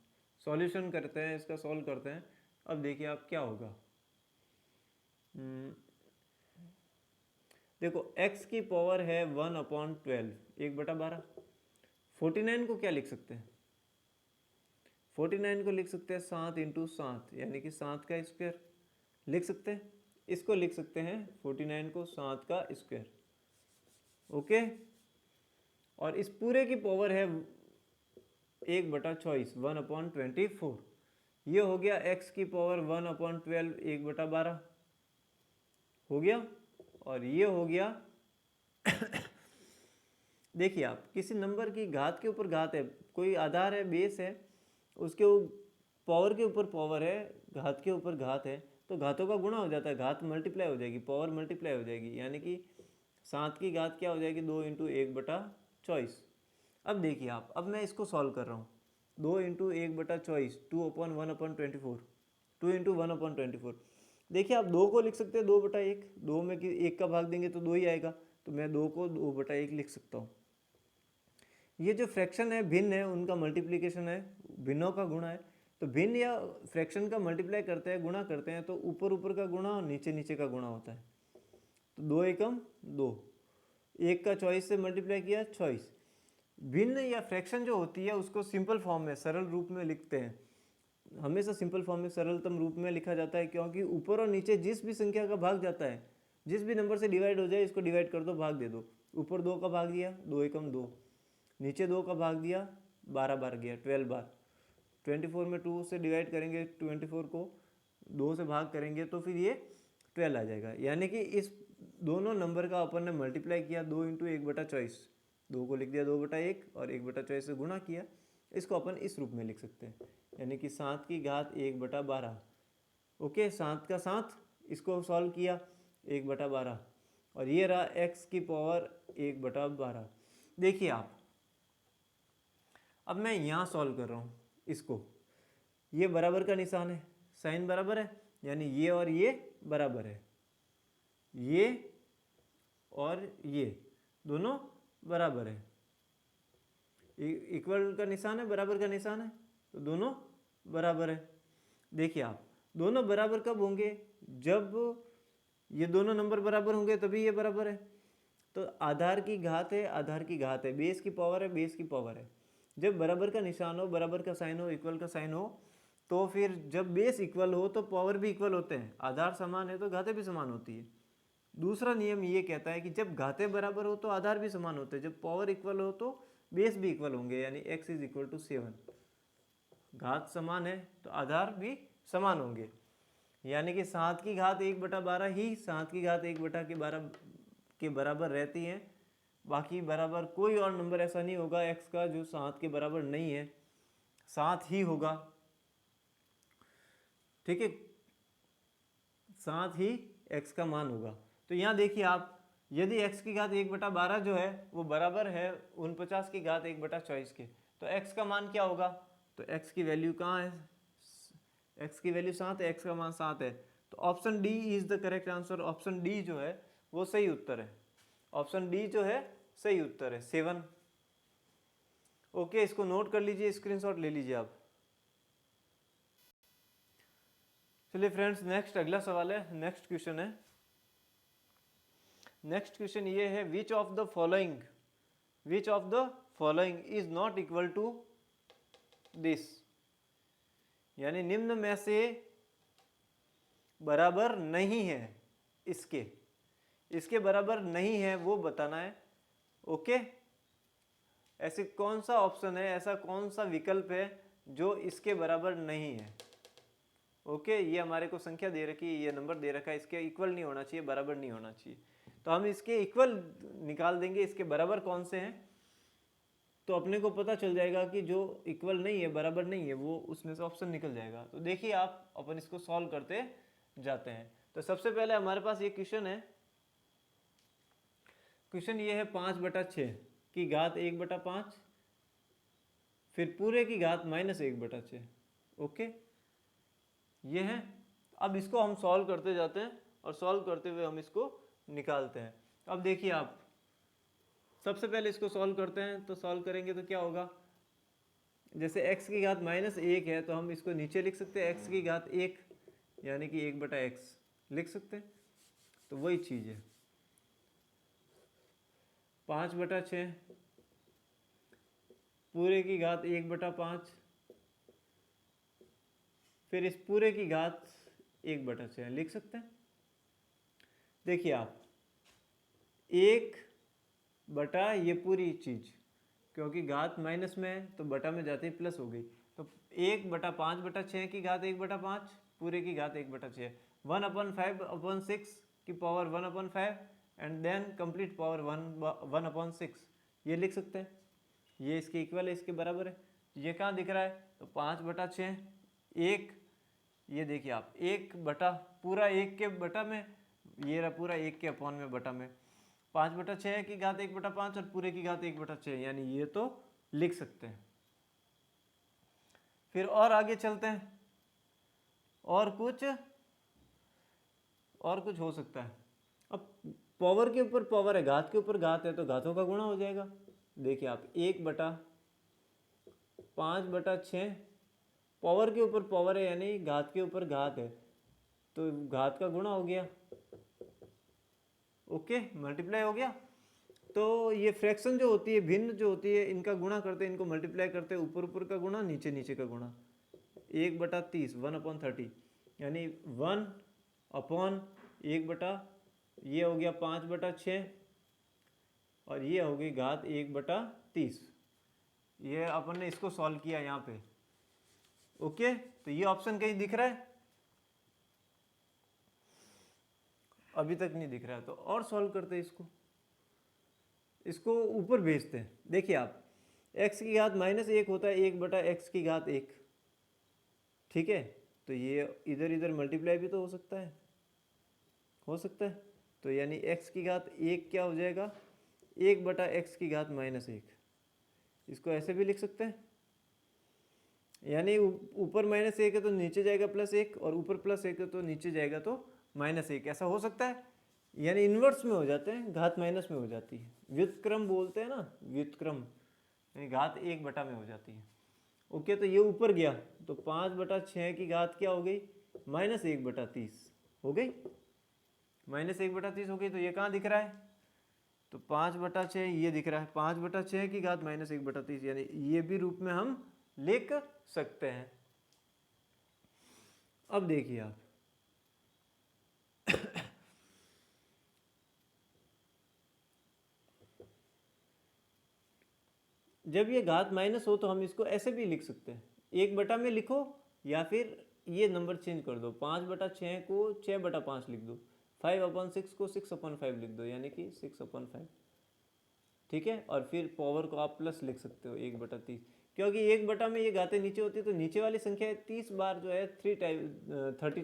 सॉल्यूशन करते हैं, इसका सॉल्व करते हैं। अब देखिए आप क्या होगा। देखो x की पावर है 1/12, 1/12। 49 को क्या लिख सकते हैं? 49 को लिख सकते हैं 7 × 7 यानी कि 7 का स्क्वायर लिख सकते हैं। इसको लिख सकते हैं 49 को 7 का स्क्वायर। ओके, और इस पूरे की पावर है 1/24, 1/24। ये हो गया x की पावर 1/12, 1/12 हो गया। और ये हो गया देखिए आप किसी नंबर की घात के ऊपर घात है, कोई आधार है, बेस है, उसके पावर के ऊपर पावर है, घात के ऊपर घात है, तो घातों का गुणा हो जाता है, घात मल्टीप्लाई हो जाएगी, पावर मल्टीप्लाई हो जाएगी, यानी कि 7 की घात क्या हो जाएगी 2 इंटू 1/24। अब देखिए आप, अब मैं इसको सॉल्व कर रहा हूँ। 2 इंटू 1/24 2/1/24, 2 इंटू 1/24। देखिए आप 2 को लिख सकते हैं 2/1, 2 में कि 1 का भाग देंगे तो 2 ही आएगा, तो मैं 2 को 2/1 लिख सकता हूँ। ये जो फ्रैक्शन है, भिन्न है, उनका मल्टीप्लिकेशन है, भिन्नों का गुणा है। तो भिन्न या फ्रैक्शन का मल्टीप्लाई करते हैं, गुणा करते हैं, तो ऊपर ऊपर का गुणा और नीचे नीचे का गुणा होता है। तो 2 एकम 2, 1 का 24 से मल्टीप्लाई किया 24। भिन्न या फ्रैक्शन जो होती है उसको सिंपल फॉर्म में, सरल रूप में लिखते हैं। हमेशा सिंपल फॉर्म में, सरलतम रूप में लिखा जाता है, क्योंकि ऊपर और नीचे जिस भी संख्या का भाग जाता है, जिस भी नंबर से डिवाइड हो जाए, इसको डिवाइड कर दो, भाग दे दो। ऊपर 2 का भाग दिया 2 एकम 2, नीचे 2 का भाग दिया 12 बार गया, 12 बार। 24 में 2 से डिवाइड करेंगे, 24 को 2 से भाग करेंगे तो फिर ये 12 आ जाएगा। यानी कि इस दोनों नंबर का अपन ने मल्टीप्लाई किया, 2 इंटू 1/24, 2 को लिख दिया 2/1 और 1/24 से गुणा किया। इसको अपन इस रूप में लिख सकते हैं, यानी कि 7 की घात 1/12। ओके, 7 का 7, इसको सॉल्व किया 1/12, और ये रहा x की पावर 1/12। देखिए आप, अब मैं यहाँ सॉल्व कर रहा हूँ इसको, ये बराबर का निशान है, साइन बराबर है, यानी ये और ये बराबर है, ये और ये दोनों बराबर है, इक्वल का निशान है, बराबर का निशान है, तो दोनों बराबर है। देखिए आप, दोनों बराबर कब होंगे? जब ये दोनों नंबर बराबर होंगे तभी ये बराबर है। तो आधार की घात है, आधार की घात है, बेस की पावर है, बेस की पावर है। जब बराबर का निशान हो, बराबर का साइन हो, इक्वल का साइन हो, तो फिर जब बेस इक्वल हो तो पावर भी इक्वल होते हैं। आधार समान है तो घातें भी समान होती है। दूसरा नियम ये कहता है कि जब घातें बराबर हो तो आधार भी समान होते हैं, जब पावर इक्वल हो तो बेस भी इक्वल होंगे, यानी x = 7। घात समान है तो आधार भी समान होंगे, यानी कि 7 की घात 1/12 ही 7 की घात 1/12 के बराबर रहती हैं। बाकी बराबर कोई और नंबर ऐसा नहीं होगा x का जो 7 के बराबर नहीं है, 7 ही होगा। ठीक है, 7 ही x का मान होगा। तो यहाँ देखिए आप, यदि x की घात 1/12 जो है वो बराबर है 49 की घात 1/24 के, तो x का मान क्या होगा? तो x की वैल्यू कहाँ है? x की वैल्यू 7 है, x का मान 7 है। तो option D is the correct answer. Option D जो है वो सही उत्तर है। ऑप्शन डी जो है सही उत्तर है, 7। ओके, इसको नोट कर लीजिए, स्क्रीनशॉट ले लीजिए आप। चलिए फ्रेंड्स, नेक्स्ट अगला सवाल है, नेक्स्ट क्वेश्चन है। नेक्स्ट क्वेश्चन ये है, which of the following is not equal to this, यानी निम्न में से बराबर नहीं है, इसके बराबर नहीं है वो बताना है। ओके, ऐसे कौन सा ऑप्शन है, ऐसा कौन सा विकल्प है जो इसके बराबर नहीं है? ओके, ये हमारे को संख्या दे रखी है, ये नंबर दे रखा है, इसके इक्वल नहीं होना चाहिए, बराबर नहीं होना चाहिए। तो हम इसके इक्वल निकाल देंगे, इसके बराबर कौन से हैं, तो अपने को पता चल जाएगा कि जो इक्वल नहीं है, बराबर नहीं है, वो उसमें से ऑप्शन निकल जाएगा। तो देखिए आप, अपन इसको सॉल्व करते जाते हैं। तो सबसे पहले हमारे पास ये क्वेश्चन है, क्वेश्चन ये है 5/6 की घात 1/5, फिर पूरे की घात -1/6। ओके, ये है। अब इसको हम सॉल्व करते जाते हैं और सॉल्व करते हुए हम इसको निकालते हैं। अब देखिए आप, सबसे पहले इसको सॉल्व करते हैं, तो सॉल्व करेंगे तो क्या होगा, जैसे x की घात -1 है तो हम इसको नीचे लिख सकते हैं x की घात 1, यानी कि 1/x लिख सकते हैं। तो वही चीज़ है, 5/6 पूरे की घात 1/5, फिर इस पूरे की घात 1/6 लिख सकते हैं। देखिए आप, 1 ये पूरी चीज, क्योंकि घात माइनस में है तो बटा में जाते ही प्लस हो गई, तो 1/5/6 की घात 1/5, पूरे की घात 1/6, 1/5/6 की power 1/5, and then complete power 1/6, ये लिख सकते हैं। ये इसके इक्वल है, इसके बराबर है। ये कहाँ दिख रहा है? तो 5/6 एक, ये देखिए आप, एक बटा पूरा एक के बटा में, ये रहा पूरा एक के अपॉन में बटा में, 5/6 की घात 1/5 और पूरे की घात 1/6, यानी ये तो लिख सकते हैं। फिर और आगे चलते हैं, और कुछ हो सकता है। अब पावर के ऊपर पावर है, घात के ऊपर घात है, तो घातों का गुणा हो जाएगा। देखिए आप, 1/5/6, पावर के ऊपर पावर है यानी घात के ऊपर घात है, तो घात का गुणा हो गया। ओके, मल्टीप्लाई हो गया। तो ये फ्रैक्शन जो होती है, भिन्न जो होती है, इनका गुणा करते हैं, इनको मल्टीप्लाई करते हैं, ऊपर ऊपर का गुणा, नीचे नीचे का गुणा। 1/30, 1/30, यानी 1/1 ये हो गया 5/6, और ये हो गई घात 1/30। ये अपन ने इसको सॉल्व किया यहाँ पे। ओके, तो ये ऑप्शन कहीं दिख रहा है? अभी तक नहीं दिख रहा है, तो और सॉल्व करते हैं इसको ऊपर भेजते हैं। देखिए आप, x की घात -1 होता है 1/x की घात 1, ठीक है। तो ये इधर इधर मल्टीप्लाई भी तो हो सकता है, तो यानी x की घात 1 क्या हो जाएगा? 1/x की घात -1। इसको ऐसे भी लिख सकते हैं, यानी ऊपर -1 है तो नीचे जाएगा +1, और ऊपर +1 है तो नीचे जाएगा तो -1, ऐसा हो सकता है। यानी इन्वर्स में हो जाते हैं, घात माइनस में हो जाती है, व्युत्क्रम बोलते हैं ना, व्युत्क्रम, यानी घात 1 में हो जाती है। ओके, तो ये ऊपर गया, तो 5/6 की घात क्या हो गई? -1/30 हो गई, -1/30 हो गई। तो ये कहाँ दिख रहा है? तो 5/6 ये दिख रहा है, 5/6 की घात -1/30, यानी ये भी रूप में हम लिख सकते हैं। अब देखिए आप, जब ये घात माइनस हो तो हम इसको ऐसे भी लिख सकते हैं, 1 में लिखो, या फिर ये नंबर चेंज कर दो, 5/6 को 6/5 लिख दो, 5/6 को 6/5 लिख दो, यानी कि 6/5, ठीक है। और फिर पावर को आप प्लस लिख सकते हो 1/30, क्योंकि 1 में ये घातें नीचे होती है, तो नीचे वाली संख्या 30 बार जो है 30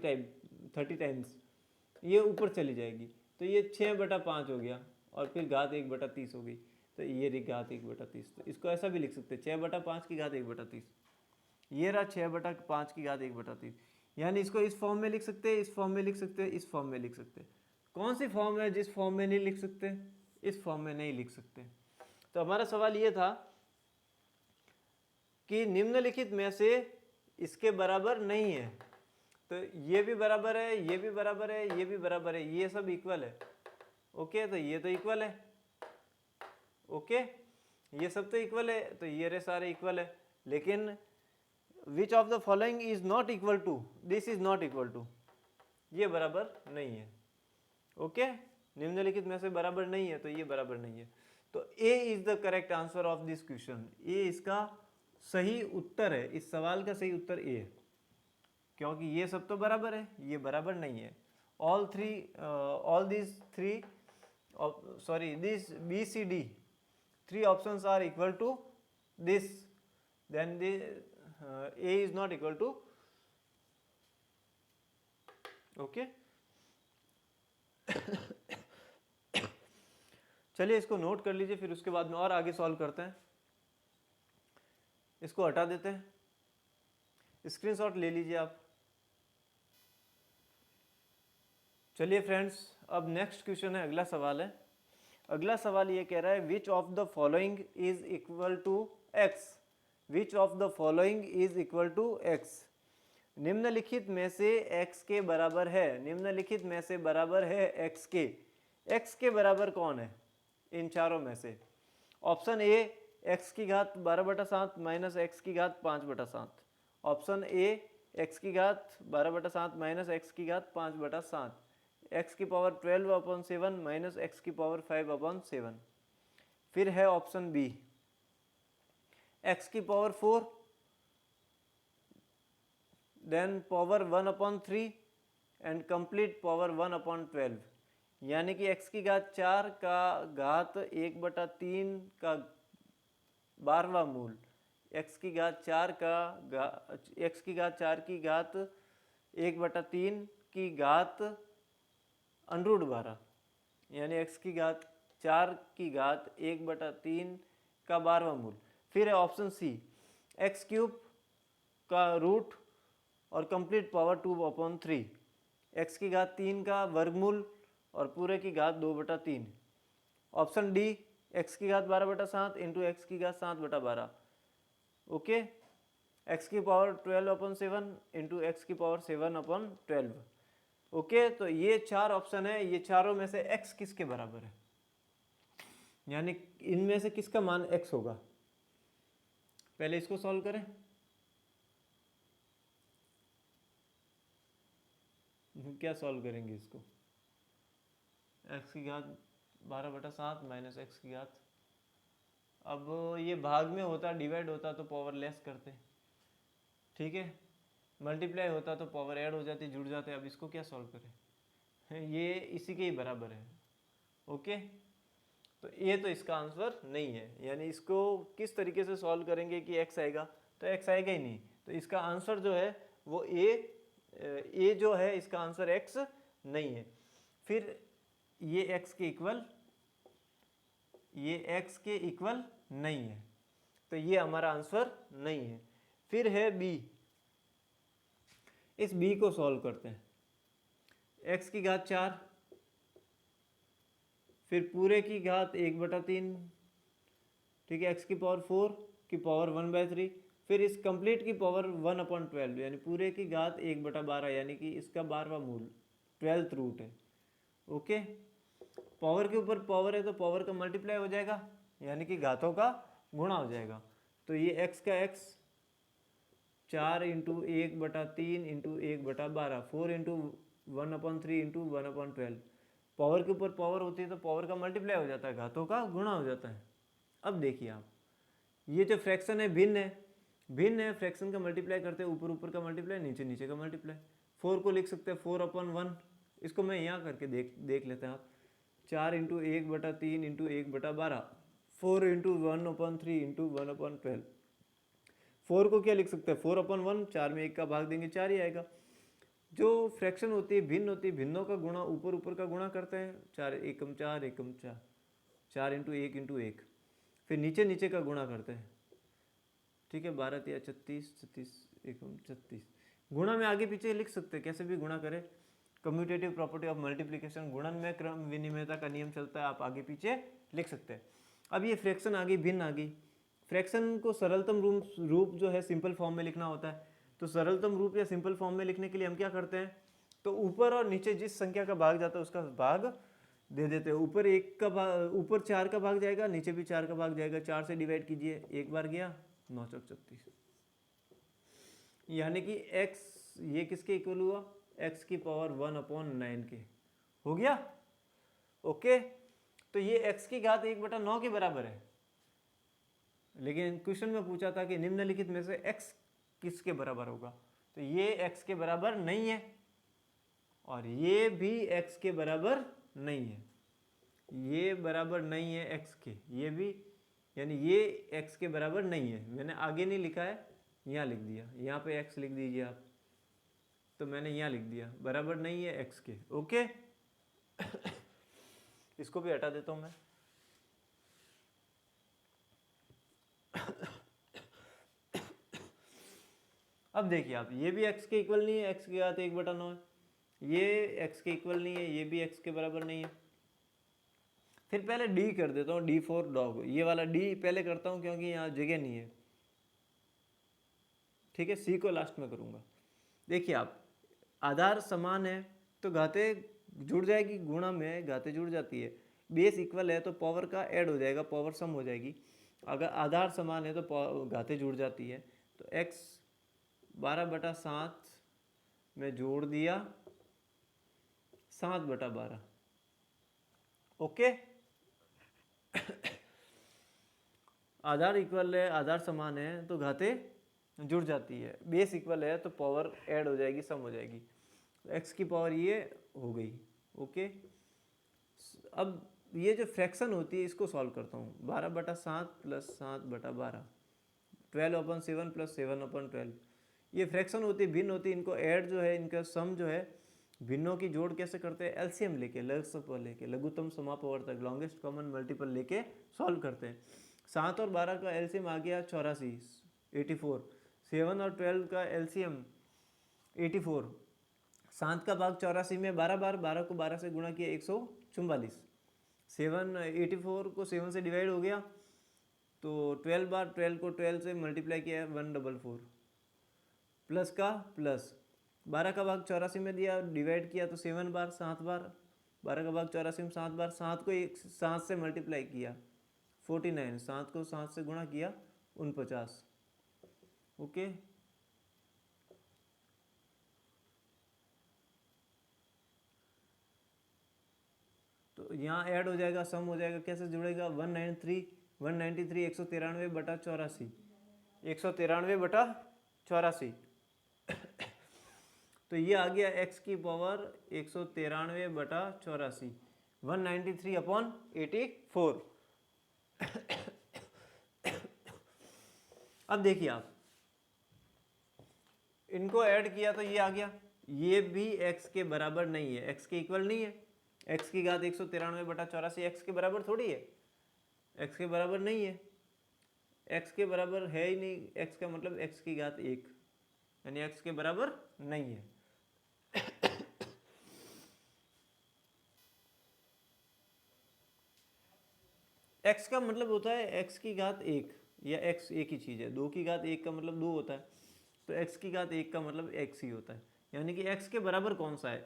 टाइम्स ये ऊपर चली जाएगी, तो ये 6/5 हो गया, और फिर घात 1/30 हो गई, तो ये रही घात 1/30। तो इसको ऐसा भी लिख सकते हैं, 6/5 की घात 1/30, ये रहा 6/5 की घात 1/30। यानी इसको इस फॉर्म में लिख सकते हैं, इस फॉर्म में लिख सकते हैं, इस फॉर्म में लिख सकते हैं। कौन सी फॉर्म है जिस फॉर्म में नहीं लिख सकते? इस फॉर्म में नहीं लिख सकते। तो हमारा सवाल ये था कि निम्नलिखित में से इसके बराबर नहीं है, तो ये भी बराबर है, ये भी बराबर है, ये भी बराबर है, ये सब इक्वल है। ओके, तो ये तो इक्वल है। ओके, ये सब तो इक्वल है, तो ये रे सारे इक्वल है, लेकिन which of the following is not equal to, this is not equal to, ये बराबर नहीं है। ओके, निम्नलिखित में से बराबर नहीं है, तो ये बराबर नहीं है। तो A is the correct answer of this question, A इसका सही उत्तर है, इस सवाल का सही उत्तर ए है, क्योंकि ये सब तो बराबर है, ये बराबर नहीं है। All this three, sorry, this B, C, D, 3 options are equal to this, then the A is not equal to, okay. चलिए इसको नोट कर लीजिए, फिर उसके बाद में और आगे सॉल्व करते हैं। इसको हटा देते हैं, स्क्रीनशॉट ले लीजिए आप। चलिए फ्रेंड्स, अब नेक्स्ट क्वेश्चन है, अगला सवाल है। अगला सवाल ये कह रहा है, which of the following is equal to x, which of the following is equal to x, निम्नलिखित में से x के बराबर है, निम्नलिखित में से बराबर है x के, x के बराबर कौन है इन चारों में से? ऑप्शन ए x की घात 12/7 माइनस x की घात 5/7, ऑप्शन ए x की घात 12/7 माइनस x की घात 5/7, x की पावर 12/7 माइनस x की पावर 5/7, फिर है ऑप्शन बी x की power 4 then power 1/3 and complete power 1/12, यानी कि x की घात 4 का घात 1/3 का 12वां मूल, x की घात 4 का x की घात 4 की घात 1/3 की घात √12, यानी x की घात 4 की घात 1/3 का 12वां मूल। फिर है ऑप्शन सी, x³ का रूट और कंप्लीट पावर 2/3, x की घात 3 का वर्गमूल और पूरे की घात 2/3। ऑप्शन डी, x की घात 12/7 इंटू एक्स की घात 7/12। ओके, x की पावर 12/7 इंटू एक्स की पावर 7/12। ओके, तो ये 4 ऑप्शन है, ये चारों में से x किसके बराबर है, यानी इनमें से किसका मान x होगा। पहले इसको सॉल्व करें। क्या सॉल्व करेंगे इसको, x की घात 12/7 माइनस एक्स की घात, अब ये भाग में होता, डिवाइड होता तो पावर लेस करते, ठीक है, मल्टीप्लाई होता तो पावर ऐड हो जाती, जुड़ जाते। अब इसको क्या सॉल्व करें, ये इसी के ही बराबर है। ओके, तो ये तो इसका आंसर नहीं है, यानी इसको किस तरीके से सॉल्व करेंगे कि x आएगा, तो x आएगा ही नहीं। तो इसका आंसर जो है वो ए जो है, इसका आंसर x नहीं है। फिर ये x के इक्वल नहीं है, तो ये हमारा आंसर नहीं है। फिर है b, इस b को सॉल्व करते हैं। x की घात 4, फिर पूरे की घात 1/3, ठीक है, x की पावर 4 की पावर 1/3, फिर इस कंप्लीट की पावर 1/12, यानी पूरे की घात 1/12, यानी कि इसका 12वां मूल 12th रूट है। ओके, पावर के ऊपर पावर है तो पावर का मल्टीप्लाई हो जाएगा, यानी कि घातों का गुणा हो जाएगा। तो ये x का x 4 into 1/3 into 1/12, 4 into 1/3 into 1/12। Power के ऊपर पावर होती है तो पावर का मल्टीप्लाई हो जाता है, घातों का गुणा हो जाता है। अब देखिए आप, ये जो फ्रैक्शन है भिन्न है, फ्रैक्शन का मल्टीप्लाई करते हैं, ऊपर ऊपर का मल्टीप्लाई, नीचे नीचे का मल्टीप्लाई। 4 को लिख सकते हैं 4/1, इसको मैं यहाँ करके देख लेते हैं आप। 4 इंटू 1/3 इंटू 1/12, 4 इंटू 1/3 इंटू 1/12। 4 को क्या लिख सकते हैं 4/1, 4 में 1 का भाग देंगे 4 ही आएगा। जो फ्रैक्शन होती है भिन्न होती है, भिन्नों का गुणा ऊपर ऊपर का गुणा करते हैं, 4 एकम 4 एकम 4, 4 इंटू 1, फिर नीचे नीचे का गुणा करते हैं, ठीक है, 12 या 36, 36 एकम 36। गुणा में आगे पीछे लिख सकते हैं, कैसे भी गुणा करें। कम्यूटेटिव प्रॉपर्टी ऑफ मल्टीप्लिकेशन, गुणन में क्रम विनिमयता का नियम चलता है, आप आगे पीछे लिख सकते हैं। अब ये फ्रैक्शन आ गई, भिन्न आ गई। फ्रैक्शन को सरलतम रूप जो है सिंपल फॉर्म में लिखना होता है, तो सरलतम रूप या सिंपल फॉर्म में लिखने के लिए हम क्या करते हैं, तो ऊपर और नीचे जिस संख्या का भाग जाता है उसका भाग दे देते हैं। ऊपर 1 का भाग, ऊपर 4 का भाग जाएगा, नीचे भी 4 का भाग जाएगा। 4 से डिवाइड कीजिए, एक बार गया 9/36, यानी कि x ये किसके इक्वल हुआ, x की पावर 1/9 के हो गया। ओके, तो ये x की घात 1/9 के बराबर है, लेकिन क्वेश्चन में पूछा था कि निम्नलिखित में से x किसके बराबर होगा, तो ये x के बराबर नहीं है और ये भी x के बराबर नहीं है, ये बराबर नहीं है x के, ये भी, यानी ये x के बराबर नहीं है। मैंने आगे नहीं लिखा है, यहाँ लिख दिया, यहाँ पे x लिख दीजिए आप, तो मैंने यहाँ लिख दिया बराबर नहीं है x के। ओके, इसको भी हटा देता हूँ मैं। अब देखिए आप, ये भी x के इक्वल नहीं है, x की घात 1/9 है, ये x के इक्वल नहीं है, ये भी x के बराबर नहीं है। फिर पहले d कर देता हूँ, D फॉर डॉग, ये वाला d पहले करता हूँ क्योंकि यहाँ जगह नहीं है, ठीक है, c को लास्ट में करूँगा। देखिए आप, आधार समान है तो घाते जुड़ जाएगी, गुणा में घाते जुड़ जाती है। बेस इक्वल है तो पावर का ऐड हो जाएगा, पावर सम हो जाएगी। अगर आधार समान है तो घाते जुड़ जाती है, तो x 12/7 में जोड़ दिया 7/12। ओके, आधार इक्वल है, आधार समान है तो घाते जुड़ जाती है। बेस इक्वल है तो पावर ऐड हो जाएगी, सम हो जाएगी। x की पावर ये हो गई। ओके, अब ये जो फ्रैक्शन होती है इसको सॉल्व करता हूँ। 12/7 प्लस 7/12, 12/7 प्लस 7/12, ये फ्रैक्शन होती है, भिन्न होती है। इनको ऐड जो है, इनका सम जो है, भिन्नों की जोड़ कैसे करते हैं? एलसीएम लेके, लघुत्तम समापवर्तक, लॉन्गेस्ट कॉमन मल्टीपल लेके सॉल्व करते हैं। 7 और 12 का एलसीएम आ गया 84, 84। 7 और 12 का एलसीएम 84। 7 का भाग 84 में 12 बार, 12 को 12 से गुणा किया 144। 84 को 7 से डिवाइड हो गया, तो 12 बार 12 को 12 से मल्टीप्लाई किया 144, प्लस का प्लस। 12 का भाग 84 में दिया, डिवाइड किया तो 7 बार, 7 बार। 12 का भाग 84 में 7 बार, 7 को 7 से मल्टीप्लाई किया 49, 7 को 7 से गुणा किया 49। ओके, तो यहाँ ऐड हो जाएगा, सम हो जाएगा, कैसे जुड़ेगा? 193 193/84, 193/84। तो ये आ गया x की पावर 193/84, 193/84। अब देखिए आप, इनको ऐड किया तो ये आ गया, ये भी x के बराबर नहीं है, x के इक्वल नहीं है। x की घात 193/84 x के बराबर थोड़ी है, x के बराबर नहीं है, x के बराबर है ही नहीं। x का मतलब x की घात 1, यानी x के बराबर नहीं है। x का मतलब होता है x की घात 1, या x एक ही चीज़ है। 2 की घात 1 का मतलब 2 होता है, तो x की घात 1 का मतलब x ही होता है, यानी कि x के बराबर कौन सा है?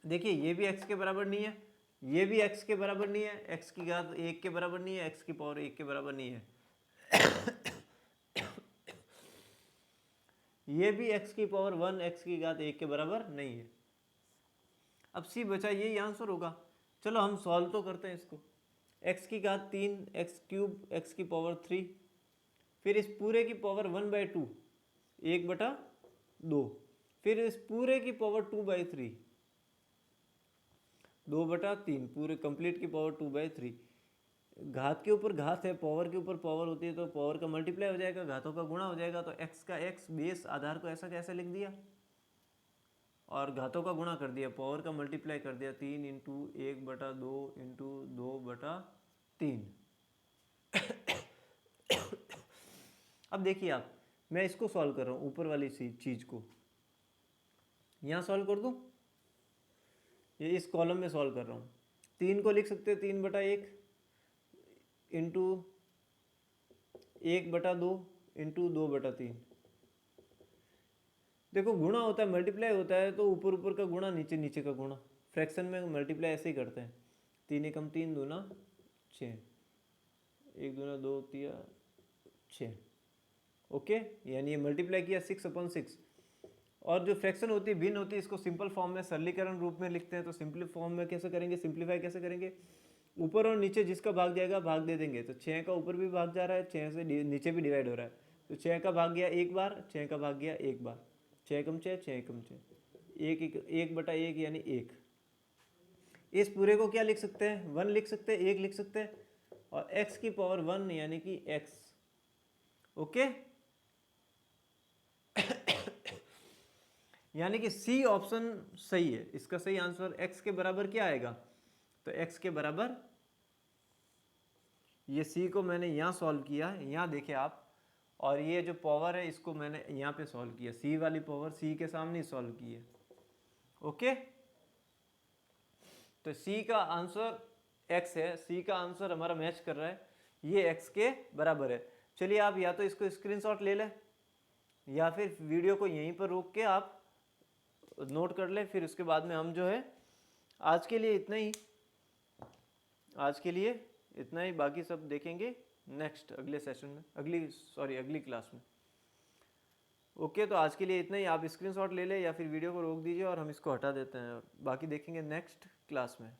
देखिए, ये भी x के बराबर नहीं है, ये भी x के बराबर नहीं है, x की घात 1 के बराबर नहीं है, x की पावर 1 के बराबर नहीं है। ये भी x की पावर 1 x की घात 1 के बराबर नहीं है। अब c बचा, यही आंसर होगा। चलो हम सॉल्व तो करते हैं इसको। x की घात 3, x³ x की पावर 3, फिर इस पूरे की पावर 1/2, 1/2, फिर इस पूरे की पावर 2/3, 2/3, पूरे कंप्लीट की पावर 2/3। घात के ऊपर घात है, पावर के ऊपर पावर होती है, तो पावर का मल्टीप्लाई हो जाएगा, घातों का गुणा हो जाएगा। तो x का x बेस आधार को ऐसा कैसे लिख दिया, और घातों का गुणा कर दिया, पावर का मल्टीप्लाई कर दिया, 3 × 1/2 × 2/3। अब देखिए आप, मैं इसको सॉल्व कर रहा हूँ, ऊपर वाली चीज को यहाँ सॉल्व कर दूँ, ये इस कॉलम में सॉल्व कर रहा हूँ। 3 को लिख सकते हैं 3/1 इंटू 1/2 इंटू 2/3। देखो, गुणा होता है, मल्टीप्लाई होता है, तो ऊपर ऊपर का गुणा, नीचे नीचे का गुणा। फ्रैक्शन में मल्टीप्लाई ऐसे ही करते हैं, 3 एकम 3 दूना 6, 1 दूना 2 3 6। ओके, यानी ये मल्टीप्लाई किया 6/6। और जो फ्रैक्शन होती है, भिन्न होती है, इसको सिंपल फॉर्म में, सरलीकरण रूप में लिखते हैं। तो सिंपल फॉर्म में कैसे करेंगे, सिंप्लीफाई कैसे करेंगे? ऊपर और नीचे जिसका भाग जाएगा भाग दे देंगे। तो 6 का ऊपर भी भाग जा रहा है, 6 से नीचे भी डिवाइड हो रहा है, तो 6 का भाग गया एक बार, 6 का भाग गया एक बार, 6 एकम 6, 6 एकम 6, 1/1 यानी 1। इस पूरे को क्या लिख सकते हैं? 1 लिख सकते हैं, 1 लिख सकते हैं, और x की पावर 1 यानी कि x। ओके, यानी कि सी ऑप्शन सही है, इसका सही आंसर x के बराबर क्या आएगा? तो x के बराबर, ये सी को मैंने यहाँ सॉल्व किया, यहाँ देखे आप, और ये जो पावर है इसको मैंने यहाँ पे सॉल्व किया, सी वाली पावर सी के सामने सॉल्व की है। ओके, तो सी का आंसर x है, सी का आंसर हमारा मैच कर रहा है, ये x के बराबर है। चलिए आप या तो इसको स्क्रीनशॉट ले लें, या फिर वीडियो को यहीं पर रोक के आप नोट कर लें, फिर उसके बाद में हम जो है, आज के लिए इतना ही, आज के लिए इतना ही, बाकी सब देखेंगे नेक्स्ट अगले सेशन में, अगली क्लास में। ओके, तो आज के लिए इतना ही। आप स्क्रीनशॉट ले लें या फिर वीडियो को रोक दीजिए और हम इसको हटा देते हैं, बाकी देखेंगे नेक्स्ट क्लास में।